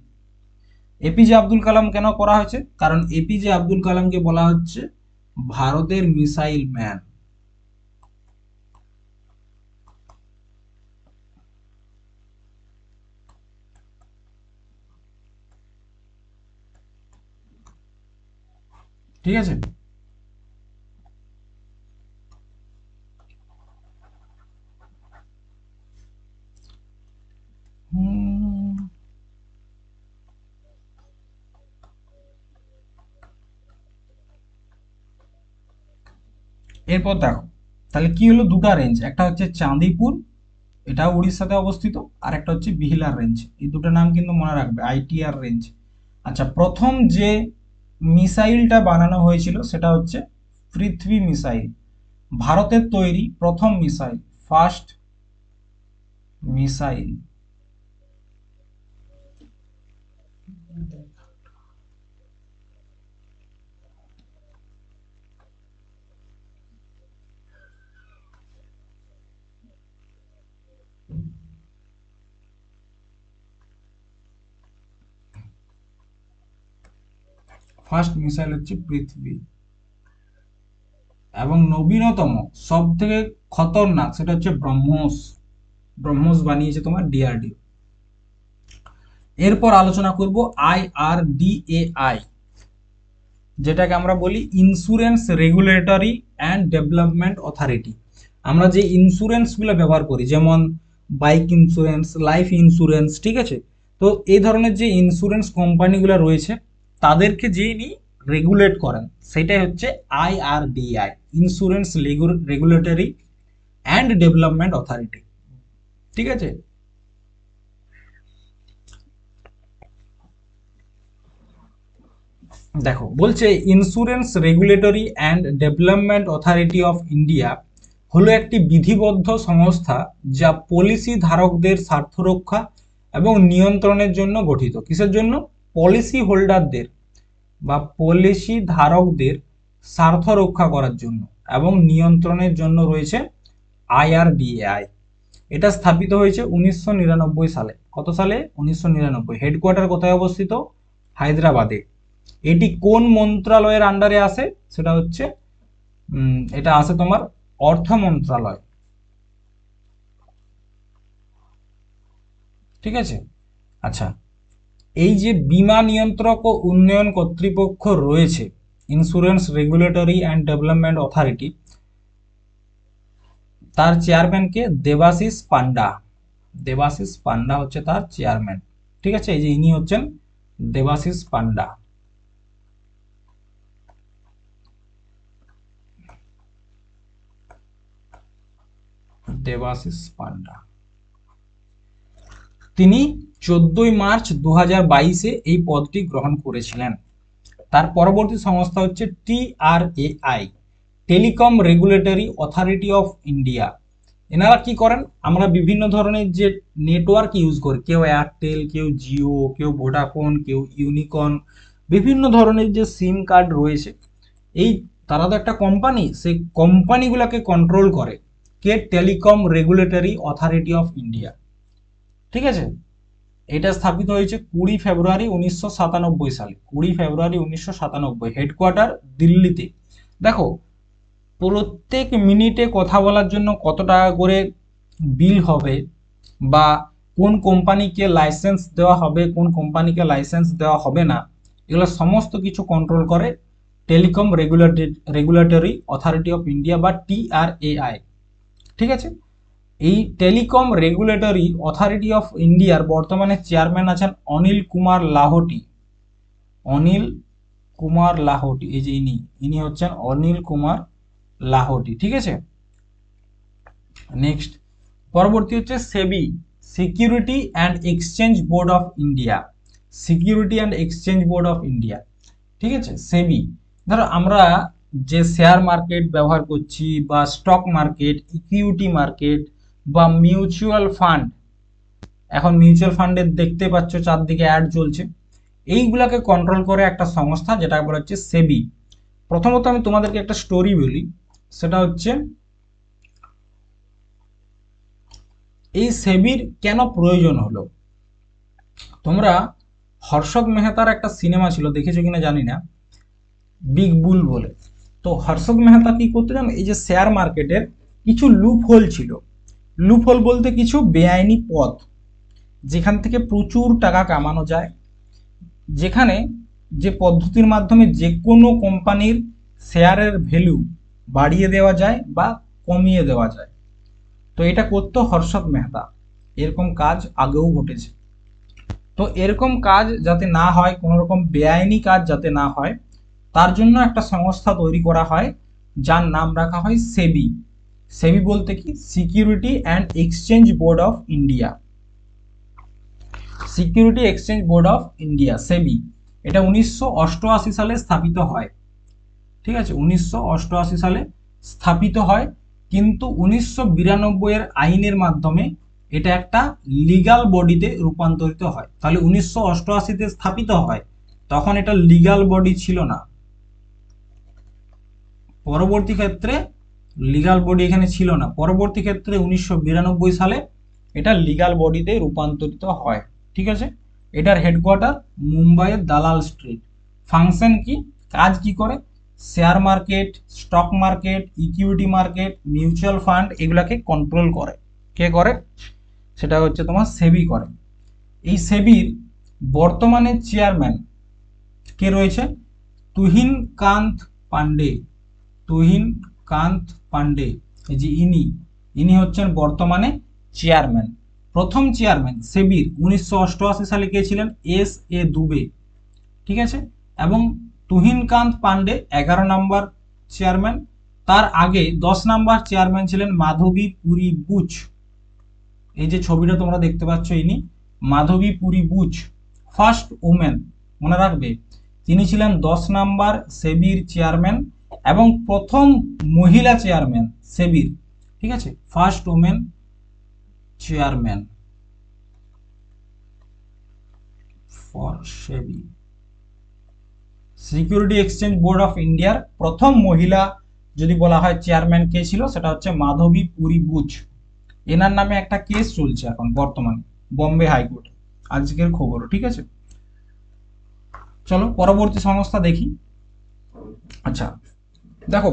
এপিজে আব্দুল কালাম কেন করা হয়েছে? কারণ এপিজে আব্দুল কালামকে বলা হচ্ছে ভারতের মিসাইল ম্যান। ঠিক আছে। এরপর দেখো তাহলে কি হলো, দুটা রেঞ্জ, একটা হচ্ছে চাঁদিপুর, এটা উড়িষ্যাতে অবস্থিত, আর একটা হচ্ছে বিহিলার রেঞ্জ। এই দুটো নাম কিন্তু মনে রাখবে, আইটিআর রেঞ্জ। আচ্ছা, প্রথম যে মিসাইলটা বানানো হয়েছিল সেটা হচ্ছে পৃথ্বী মিসাইল। ভারতের তৈরি প্রথম missile, first missile. First missile হচ্ছে পৃথিবী। এবং নবীনতম সব থেকে খতরনাক সেটা হচ্ছে ব্রহ্মোস। ব্রহ্মোস বানিয়েছে তোমার ডিআরডিও। এরপর আলোচনা করব আইআরডিএআই, যেটাকে আমরা বলি insurance regulatory and development authority. আমরা যে ইন্স্যুরেন্সগুলো ব্যবহার করি যেমন বাইক ইন্স্যুরেন্স, লাইফ ইন্স্যুরেন্স, ঠিক আছে। তো এই ধরনের যে ইন্স্যুরেন্স কোম্পানিগুলো রয়েছে তাদেরকে যিনি রেগুলেট করেন সেটাই হচ্ছে IRDI, insurance regulatory and development authority, ঠিক আছে। দেখো বলছে insurance regulatory and development authority of India হলো একটি বিধিবদ্ধ সংস্থা যা পলিসি ধারকদের স্বার্থ রক্ষা এবং নিয়ন্ত্রণের জন্য গঠিত। কিসের জন্য? পলিসি হোল্ডারদের বা পলিসি ধারকদের স্বার্থ রক্ষা করার জন্য এবং নিয়ন্ত্রণের জন্য রয়েছে আইআরডিএআই। এটা স্থাপিত হয়েছে 1999 সালে। কত সালে? 1999। হেডকোয়ার্টার কোথায় অবস্থিত? হায়দ্রাবাদে। এটি কোন মন্ত্রণালয়ের আন্ডারে আসে? সেটা হচ্ছে এটা আসে তোমার অর্থ মন্ত্রণালয়। ঠিক আছে। আচ্ছা, এই যে বীমা নিয়ন্ত্রক ও উন্নয়ন কর্তৃপক্ষ রয়েছে, insurance regulatory and development authority, তার চেয়ারম্যান কে? দেবাশিস পান্ডা। দেবাশিস পান্ডা হচ্ছে তার চেয়ারম্যান। ঠিক আছে, এই যে ইনি হচ্ছেন দেবাশিস পান্ডা। দেবাশিস পান্ডা তিনি 14 মার্চ 2022-এ এই পদটি গ্রহণ করেছিলেন। তার পরবর্তী সংস্থা হচ্ছে TRAI, telecom regulatory authority of India. এনারা কি করেন? আমরা বিভিন্ন ধরনের যে নেটওয়ার্ক ইউজ করি, কেউ এয়ারটেল, কেউ জিও, কেউ ভোডাফোন, কেউ ইউনিকন, বিভিন্ন ধরনের যে সিম কার্ড রয়েছে, এই তারা তো একটা কোম্পানি, সেই কোম্পানিগুলোকে কন্ট্রোল করে কে? Telecom regulatory authority of India. ঠিক আছে, এটা স্থাপিত হয়েছে 20 ফেব্রুয়ারি 1997 সালে। 20 ফেব্রুয়ারি 1997, হেডকোয়ার্টার দিল্লিতে। দেখো, প্রত্যেক মিনিটে কথা বলার জন্য কত টাকা করে বিল হবে, বা কোন কোম্পানিকে লাইসেন্স দেওয়া হবে, কোন কোম্পানিকে লাইসেন্স দেওয়া হবে না, এগুলো সমস্ত কিছু কন্ট্রোল করে telecom regulatory authority of India বা TRAI। ঠিক আছে, এই টেলিকম রেগুলেটরি অথরিটি অফ ইন্ডিয়ার বর্তমানে চেয়ারম্যান আছেন অনিল কুমার লাহোটি। অনিল কুমার লাহোটি, এই যে ইনি হচ্ছেন অনিল কুমার লাহোটি। ঠিক আছে, নেক্সট পরবর্তী হচ্ছে SEBI, security and exchange board of India. Security and exchange board of India. ঠিক আছে, সেবি। ধরো আমরা যে শেয়ার মার্কেট ব্যবহার করছি, বা স্টক মার্কেট, ইকুইটি মার্কেট, বা মিউচুয়াল ফান্ড, এখন মিউচুয়াল ফান্ডের দেখতে পাচ্ছ চারদিকে অ্যাড চলছে, এইগুলাকে কন্ট্রোল করে একটা সংস্থা, যেটা বলা হচ্ছে সেবি। প্রথমত আমি তোমাদেরকে একটা স্টোরি বলি, সেটা হচ্ছে এই সেবির কেন প্রয়োজন হলো। তোমরা হর্ষদ মেহতার একটা সিনেমা ছিল, দেখেছো কিনা জানি না, বিগ বুল বলে। তো হর্ষদ মেহতা কি করতে জানো? এই যে শেয়ার মার্কেটের কিছু লুপ হোল ছিল। লুপ হোল বলতে কিছু বেআইনি পথ, যেখান থেকে প্রচুর টাকা কামানো যায়, যেখানে যে পদ্ধতির মাধ্যমে যে কোনো কোম্পানির শেয়ারের ভ্যালু বাড়িয়ে দেওয়া যায় বা কমিয়ে দেওয়া যায়। তো এটা করতো হর্ষদ মেহতা। এরকম কাজ আগেও ঘটেছে। তো এরকম কাজ যাতে না হয়, কোনো রকম বেআইনি কাজ যাতে না হয়, তার জন্য একটা সংস্থা তৈরি করা হয়, যার নাম রাখা হয় সেবি। সেবি বলতে কি? Security and exchange board of India. Security exchange board of India, SEBI. এটা 1988 সালে স্থাপিত হয়। ঠিক আছে, 1988 সালে স্থাপিত হয়, কিন্তু 1992 এর আইনের মাধ্যমে এটা একটা লিগাল বডিতে রূপান্তরিত হয়। তাহলে 1988-তে স্থাপিত হয়, তখন এটা লিগাল বডি ছিল না। পরবর্তী ক্ষেত্রে লিগাল বডি এখানে ছিল না, পরবর্তী ক্ষেত্রে 1992 সালে এটা লিগাল বডিতে রূপান্তরিত হয়। ঠিক আছে, এটার হেডকোয়ার্টার মুম্বাইয়ের দালাল স্ট্রিট। ফাংশন কি, কাজ কি করে? Share market, stock market, equity market, mutual fund, এগুলাকে কন্ট্রোল করে। কে করে? সেটা হচ্ছে তোমার সেবি করে। এই সেবির বর্তমানে চেয়ারম্যান কে রয়েছে? তুহিন কান্ত পান্ডে। তুহিন কান্ত পান্ডে, এই যে ইনি হচ্ছেন বর্তমানে চেয়ারম্যান। প্রথম চেয়ারম্যান সেবির 1988 সালে কে ছিলেন? S.A. দুবে। ঠিক আছে, এবং তুহিনকান্ত পান্ডে 11 নম্বর চেয়ারম্যান। তার আগে 10 নম্বর চেয়ারম্যান ছিলেন মাধবী পুরী বুচ। এই যে ছবিটা তোমরা দেখতে পাচ্ছ, ইনি মাধবী পুরী বুচ, ফার্স্ট ওমেন, মনে রাখবে। তিনি ছিলেন 10 নম্বর সেবির চেয়ারম্যান এবং প্রথম মহিলা চেয়ারম্যান সেবির। ঠিক আছে, first women chairman for SEBI. Security exchange board of ইন্ডিয়ার প্রথম মহিলা যদি বলা হয় চেয়ারম্যান কে ছিল, সেটা হচ্ছে মাধবী পুরী বুচ। এনার নামে একটা কেস চলছে এখন বর্তমানে বম্বে হাইকোর্টে, আজকের খবর। ঠিক আছে, চলো পরবর্তী সংস্থা দেখি। আচ্ছা দেখো,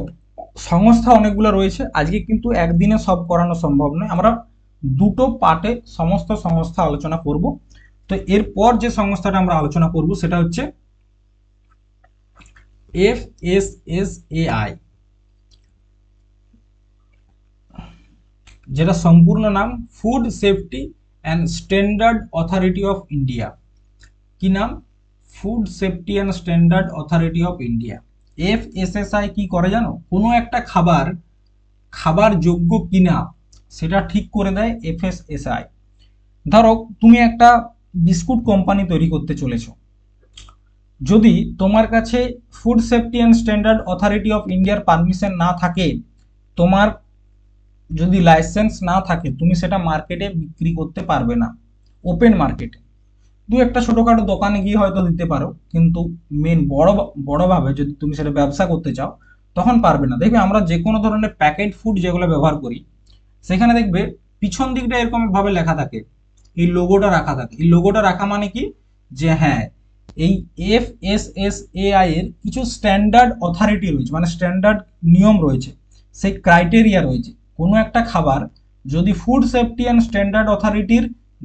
সংস্থা অনেকগুলো রয়েছে, আজকে কিন্তু একদিনে সব করানো সম্ভব নয়, আমরা দুটো পার্টে সমস্ত সংস্থা আলোচনা করব। তো এরপর যে সংস্থাটা আমরা আলোচনা করব সেটা হচ্ছে FSSAI, যেটা সম্পূর্ণ নাম food safety and standard authority of India. কি নাম? Food safety and standard authority of India. FSSAI কি করে জানো? কোনো একটা খাবার যোগ্য কিনা সেটা ঠিক করে দেয় FSSAI। ধরো তুমি একটা বিস্কুট কোম্পানি তৈরি করতে চলেছো, যদি তোমার কাছে food safety and standard authority of ইন্ডিয়ার পারমিশন না থাকে, তোমার যদি লাইসেন্স না থাকে, তুমি সেটা মার্কেটে বিক্রি করতে পারবে না, ওপেন মার্কেটে। দু একটা ছোটখাটো দোকানে গিয়ে হয়তো দিতে পারো, কিন্তু মেন বড়ভাবে যদি তুমি সেটা ব্যবসা করতে চাও তখন পারবে না। দেখবে আমরা যে কোনো ধরনের প্যাকেট ফুড যেগুলো ব্যবহার করি, সেখানে দেখবে পিছন দিকটা এরকম ভাবে লেখা থাকে, এই লোগোটা রাখা থাকে। এই লোগোটা রাখা মানে কি, যে হ্যাঁ এই FSSAI এর কিছু স্ট্যান্ডার্ড অথরিটি রয়েছে, মানে স্ট্যান্ডার্ড নিয়ম রয়েছে, সেই ক্রাইটেরিয়া রয়েছে। কোনো একটা খাবার যদি ফুড সেফটি অ্যান্ড স্ট্যান্ডার্ড অথরিটির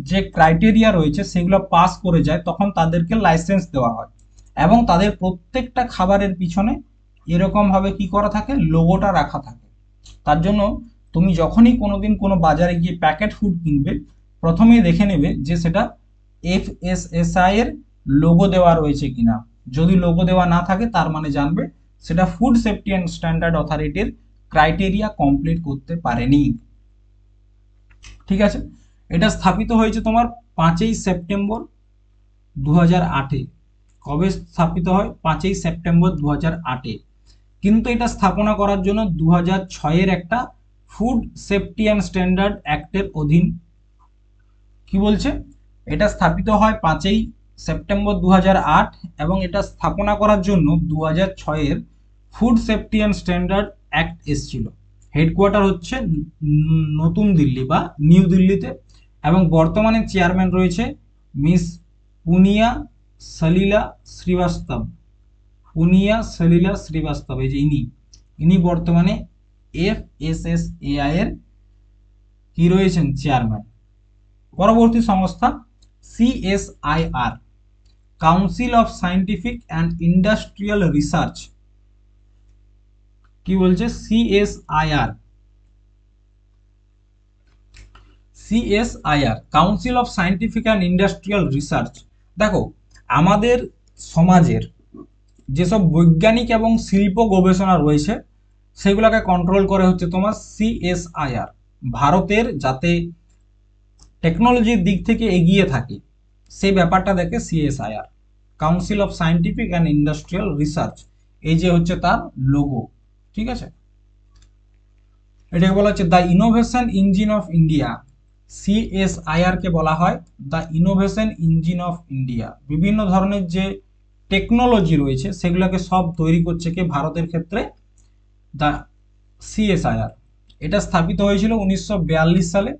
যে ক্রাইটেরিয়া রয়েছে সেগুলো পাস করে যায়, তখন তাদেরকে লাইসেন্স দেওয়া হয়। এবং তাদের প্রত্যেকটা খাবারের পিছনে এরকম ভাবে কি করা থাকে, লোগোটা রাখা থাকে। তার জন্য তুমি যখনই কোনোদিন কোনো বাজারে গিয়ে প্যাকেট ফুড কিনবে, প্রথমেই দেখে নেবে যে সেটা FSSAI এর লোগো দেওয়া রয়েছে কিনা। যদি লোগো দেওয়া না থাকে, তার মানে জানবে সেটা ফুড সেফটি অ্যান্ড স্ট্যান্ডার্ড অথরিটির ক্রাইটেরিয়া কমপ্লিট করতে পারেনি। ঠিক আছে, এটা স্থাপিত হয়েছে তোমার 5ই সেপ্টেম্বর 2008-এ। কবে স্থাপিত হয়? 5ই সেপ্টেম্বর 2008-এ। কিন্তু এটা স্থাপনা করার জন্য 2006-এর একটা ফুড সেফটি অ্যান্ড স্ট্যান্ডার্ড অ্যাক্টের অধীন কি বলছে, এটা স্থাপিত হয় 5ই সেপ্টেম্বর 2008, এবং এটা স্থাপনা করার জন্য 2006-এর food safety and standard act এসেছিল। হেডকোয়ার্টার হচ্ছে নতুন দিল্লি বা নিউ দিল্লিতে, এবং বর্তমানে চেয়ারম্যান রয়েছে মিস পুনিয়া সলিলা শ্রীবাস্তব। পুনিয়া সলিলা শ্রীবাস্তব, এই যে ইনি বর্তমানে FSSAI এর কি রয়েছেন, চেয়ারম্যান। পরবর্তী সংস্থা CSIR, council of scientific and industrial research. কি বলছে? CSIR council of scientific and industrial research. দেখো, আমাদের সমাজের যেসব বৈজ্ঞানিক এবং শিল্প গবেষণা রয়েছে সেগুলোকে কন্ট্রোল করে হচ্ছে তোমার CSIR। ভারতের যাতে টেকনোলজির দিক থেকে এগিয়ে থাকে সেই ব্যাপারটা দেখে CSIR, council of scientific and industrial research. এই যে হচ্ছে তার লোগো। ঠিক আছে, এটাকে বলা হচ্ছে the innovation engine of India. CSIR কে বলা হয় the innovation engine of India. বিভিন্ন ধরনের যে টেকনোলজি রয়েছে সেগুলোকে সব তৈরি করছে কে ভারতের ক্ষেত্রে? The CSIR। এটা স্থাপিত হয়েছিল 1942 সালে।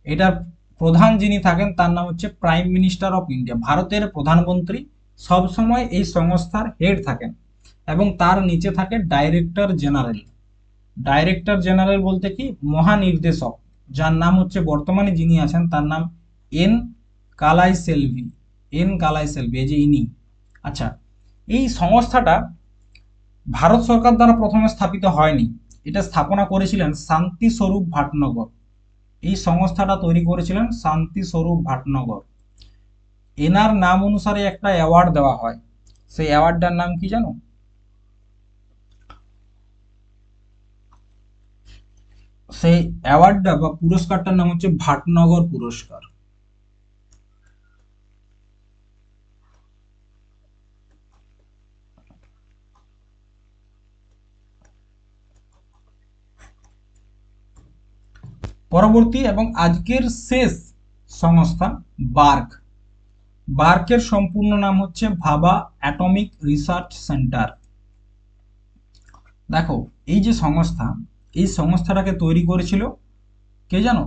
এটার প্রধান যিনি থাকেন তার নাম হচ্ছে প্রাইম মিনিস্টার অফ ইন্ডিয়া। ভারতের প্রধানমন্ত্রী সবসময় এই সংস্থার হেড থাকেন, এবং তার নিচে থাকে ডাইরেক্টর জেনারেল। ডাইরেক্টর জেনারেল বলতে কি, মহানির্দেশক, যার নাম হচ্ছে বর্তমানে যিনি আছেন তার নাম এন কালাইসেলভি। এই যে ইনি। আচ্ছা, এই সংস্থাটা ভারত সরকার দ্বারা প্রথমে স্থাপিত হয়নি, এটা স্থাপনা করেছিলেন শান্তি স্বরূপ ভাটনগর। এই সংস্থাটা তৈরি করেছিলেন শান্তি স্বরূপ ভাটনগর। এনার নাম অনুসারে একটা অ্যাওয়ার্ড দেওয়া হয়, সেই অ্যাওয়ার্ডটার নাম কি জানো? সেই অ্যাওয়ার্ডটা বা পুরস্কারটার নাম হচ্ছে ভাটনগর পুরস্কার। পরবর্তী এবং আজকের শেষ সংস্থা বার্ক, বার্কের সম্পূর্ণ নাম হচ্ছে ভাবা অ্যাটমিক রিসার্চ সেন্টার। দেখো এই যে সংস্থা, এই সংস্থাটাকে তৈরি করেছিল কে জানো?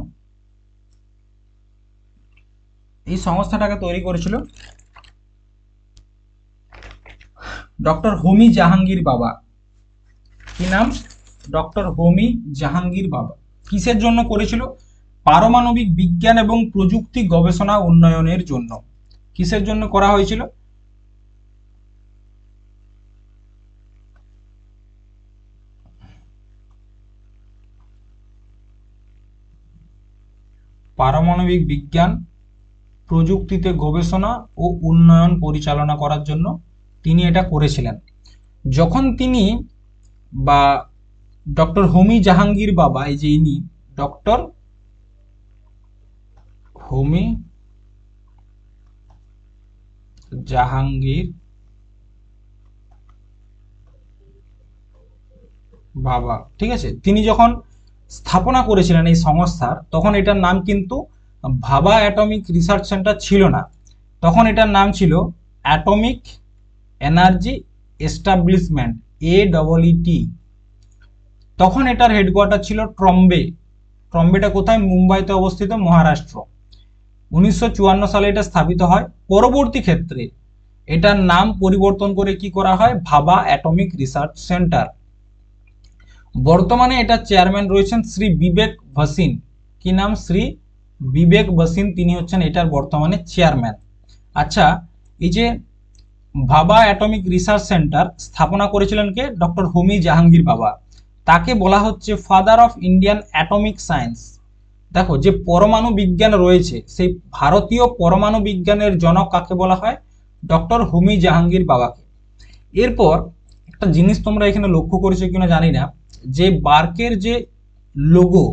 এই সংস্থাটাকে তৈরি করেছিল ডক্টর হোমি জাহাঙ্গীর বাবা। কি নাম? ডক্টর হোমি জাহাঙ্গীর বাবা। কিসের জন্য করেছিল? পারমাণবিক বিজ্ঞান এবং প্রযুক্তি গবেষণা উন্নয়নের জন্য। কিসের জন্য করা হয়েছিল? পারমাণবিক বিজ্ঞান প্রযুক্তিতে গবেষণা ও উন্নয়ন পরিচালনা করার জন্য তিনি এটা করেছিলেন। যখন তিনি বা ডক্টর হোমি জাহাঙ্গীর বাবা, এই যে ইনি ডক্টর হোমি জাহাঙ্গীর বাবা, ঠিক আছে, তিনি যখন স্থাপনা করেছিলেন এই সংস্থার, তখন এটার নাম কিন্তু ভাবা অ্যাটমিক রিসার্চ সেন্টার ছিল না। তখন এটার নাম ছিল অ্যাটমিক এনার্জি এস্টাবলিশমেন্ট, AEET। তখন এটার হেডকোয়ার্টার ছিল ট্রম্বে। ট্রম্বেটা কোথায়? মুম্বাইতে অবস্থিত, মহারাষ্ট্র। 1954 সালে এটা স্থাপিত হয়। পরবর্তী ক্ষেত্রে এটার নাম পরিবর্তন করে কি করা হয়? ভাবা অ্যাটমিক রিসার্চ সেন্টার। বর্তমানে এটা চেয়ারম্যান রয়েছেন শ্রী বিবেক ভাসিন। কি নাম? শ্রী বিবেক ভাসিন, তিনি হচ্ছেন এটার বর্তমানে চেয়ারম্যান। আচ্ছা, এই যে ভাবা অ্যাটমিক রিসার্চ সেন্টার স্থাপনা করেছিলেন কে? ডক্টর হোমি জাহাঙ্গীর বাবা। তাকে বলা হচ্ছে father of Indian atomic science. দেখো যে পরমাণু বিজ্ঞান রয়েছে, সেই ভারতীয় পরমাণু বিজ্ঞানের জনক কাকে বলা হয়? ডক্টর হোমি জাহাঙ্গীর বাবাকে। এরপর একটা জিনিস তোমরা এখানে লক্ষ্য করেছো কিনা জানি না, যে বার্কের যে লোগো,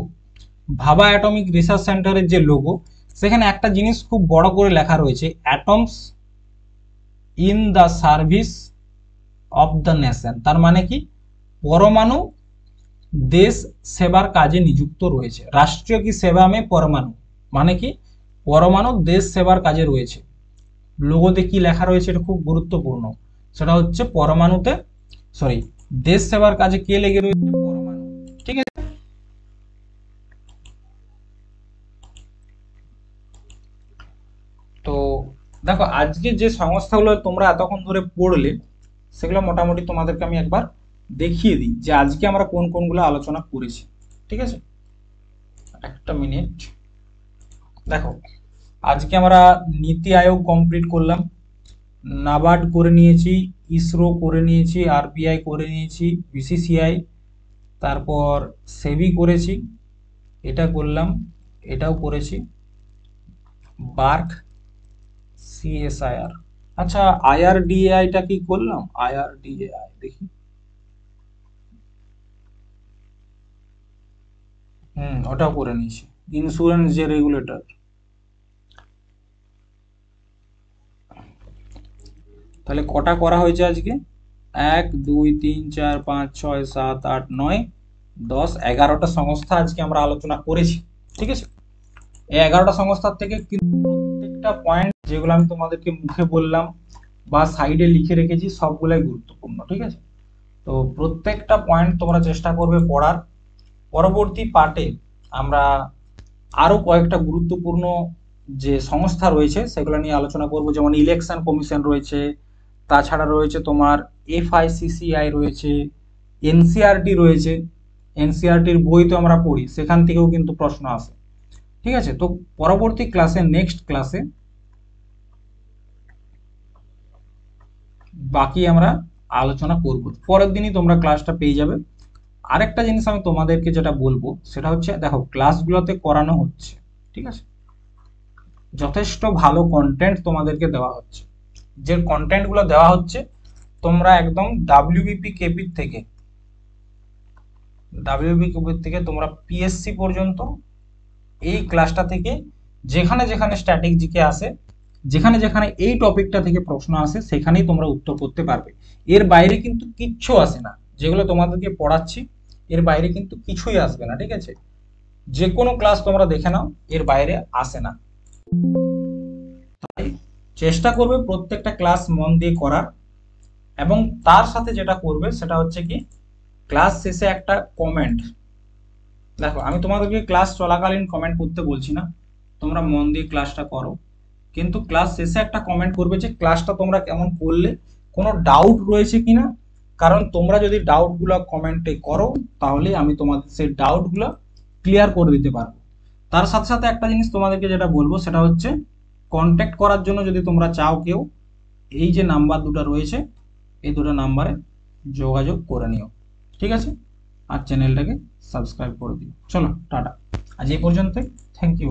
ভাবা অ্যাটমিক রিসার্চ সেন্টারের যে লোগো, সেখানে একটা জিনিস খুব বড় করে লেখা রয়েছে, atoms in the service of the nation. তার মানে কি? পরমাণু দেশ সেবার কাজে নিযুক্ত রয়েছে। রাষ্ট্রীয় কি সেবা মে পরমাণু, মানে কি? পরমাণু দেশ সেবার কাজে রয়েছে। লোগোতে কি লেখা রয়েছে এটা খুব গুরুত্বপূর্ণ, সেটা হচ্ছে পরমাণুতে, সরি, দেশ সেবার কাজে কে লেগে রয়েছে? পরমাণু। ঠিক আছে। তো দেখো আজকে যে সংস্থাগুলো তোমরা এতক্ষণ ধরে পড়লে, সেগুলো মোটামুটি তোমাদেরকে আমি একবার দেখিয়ে দিই যে আজকে আমরা কোন কোনগুলো আলোচনা করেছি। ঠিক আছে, একটা মিনিট। দেখো আজকে আমরা নীতি আয়োগ কমপ্লিট করলাম, নাবার্ড করে নিয়েছি, ইসরো করে নিয়েছি, আরবিআই করে নিয়েছি, বিসিসিআই, তারপর সেবি করেছি, এটা করলাম, এটাও করেছি, বার্ক, সিএসআইআর। আচ্ছা, আইআরডিএআইটা কি করলাম? আইআরডিএআই দেখি, ওটাও করে নিয়েছি, ইন্স্যুরেন্স যে রেগুলেটর। তাহলে কটা করা হয়েছে আজকে? 1 2 3 4 5 6 7 8 9 10 11টা সংস্থা আজকে আমরা আলোচনা করেছি। ঠিক আছে, এই 11টা সংস্থার থেকে কিন্তু প্রত্যেকটা পয়েন্ট যেগুলো আমি তোমাদেরকে মুখে বললাম বা সাইডে লিখে রেখেছি সবগুলাই গুরুত্বপূর্ণ। ঠিক আছে, তো প্রত্যেকটা পয়েন্ট তোমরা চেষ্টা করবে পড়ার। পরবর্তী পার্টে আমরা আরো কয়েকটা গুরুত্বপূর্ণ যে সংস্থা রয়েছে সেগুলো নিয়ে আলোচনা করব, যেমন ইলেকশন কমিশন রয়েছে, তাছাড়া রয়েছে তোমার এফআইসিসিআই রয়েছে, এনসিআরটি রয়েছে। এনসিআরটির বই তো আমরা পড়ি, সেখান থেকেও কিন্তু প্রশ্ন আসে। ঠিক আছে, তো পরবর্তী ক্লাসে, নেক্সট ক্লাসে বাকি আমরা আলোচনা করব। পরের দিনই তোমরা ক্লাসটা পেয়ে যাবে। আরেকটা জিনিস আমি তোমাদেরকে যেটা বলবো সেটা হচ্ছে, দেখো ক্লাসগুলোতে করানো হচ্ছে, ঠিক আছে, যথেষ্ট ভালো কন্টেন্ট তোমাদেরকে দেওয়া হচ্ছে। যে কন্টেন্টগুলো দেওয়া হচ্ছে তোমরা একদম ডাব্লিউবিপির থেকে তোমরা পিএসসি পর্যন্ত এই ক্লাসটা থেকে যেখানে যেখানে স্ট্যাটিক জিকে আসে, যেখানে যেখানে এই টপিকটা থেকে প্রশ্ন আসে, সেখানেই তোমরা উত্তর করতে পারবে। এর বাইরে কিন্তু কিচ্ছু আসে না, যেগুলো তোমাদেরকে পড়াচ্ছি এর বাইরে কিন্তু কিছুই আসবে না। ঠিক আছে, যে কোনো ক্লাস তোমরা দেখে নাও, এর বাইরে আসে না। তাই চেষ্টা করবে প্রত্যেকটা ক্লাস মন দিয়ে করার, এবং তার সাথে যেটা করবে সেটা হচ্ছে কি ক্লাস শেষে একটা কমেন্ট। দেখো আমি তোমাদেরকে ক্লাস চলাকালীন কমেন্ট করতে বলছি না, তোমরা মন দিয়ে ক্লাসটা করো, কিন্তু ক্লাস শেষে একটা কমেন্ট করবে যে ক্লাসটা তোমরা কেমন করলে, কোনো ডাউট রয়েছে কিনা। কারণ তোমরা যদি ডাউটগুলো কমেন্টে করো তাহলে আমি তোমাদের সেই ডাউটগুলো ক্লিয়ার করে দিতে পারবো। তার সাথে সাথে একটা জিনিস তোমাদেরকে যেটা বলবো সেটা হচ্ছে কন্ট্যাক্ট করার জন্য যদি তোমরা চাও কেউ, এই যে নাম্বার দুটো রয়েছে এই দুটো নাম্বারে যোগাযোগ করে নিও, ঠিক আছে? আর চ্যানেলটাকে সাবস্ক্রাইব করে দিও। চলো টাটা, আজ এই পর্যন্তই। Thank you.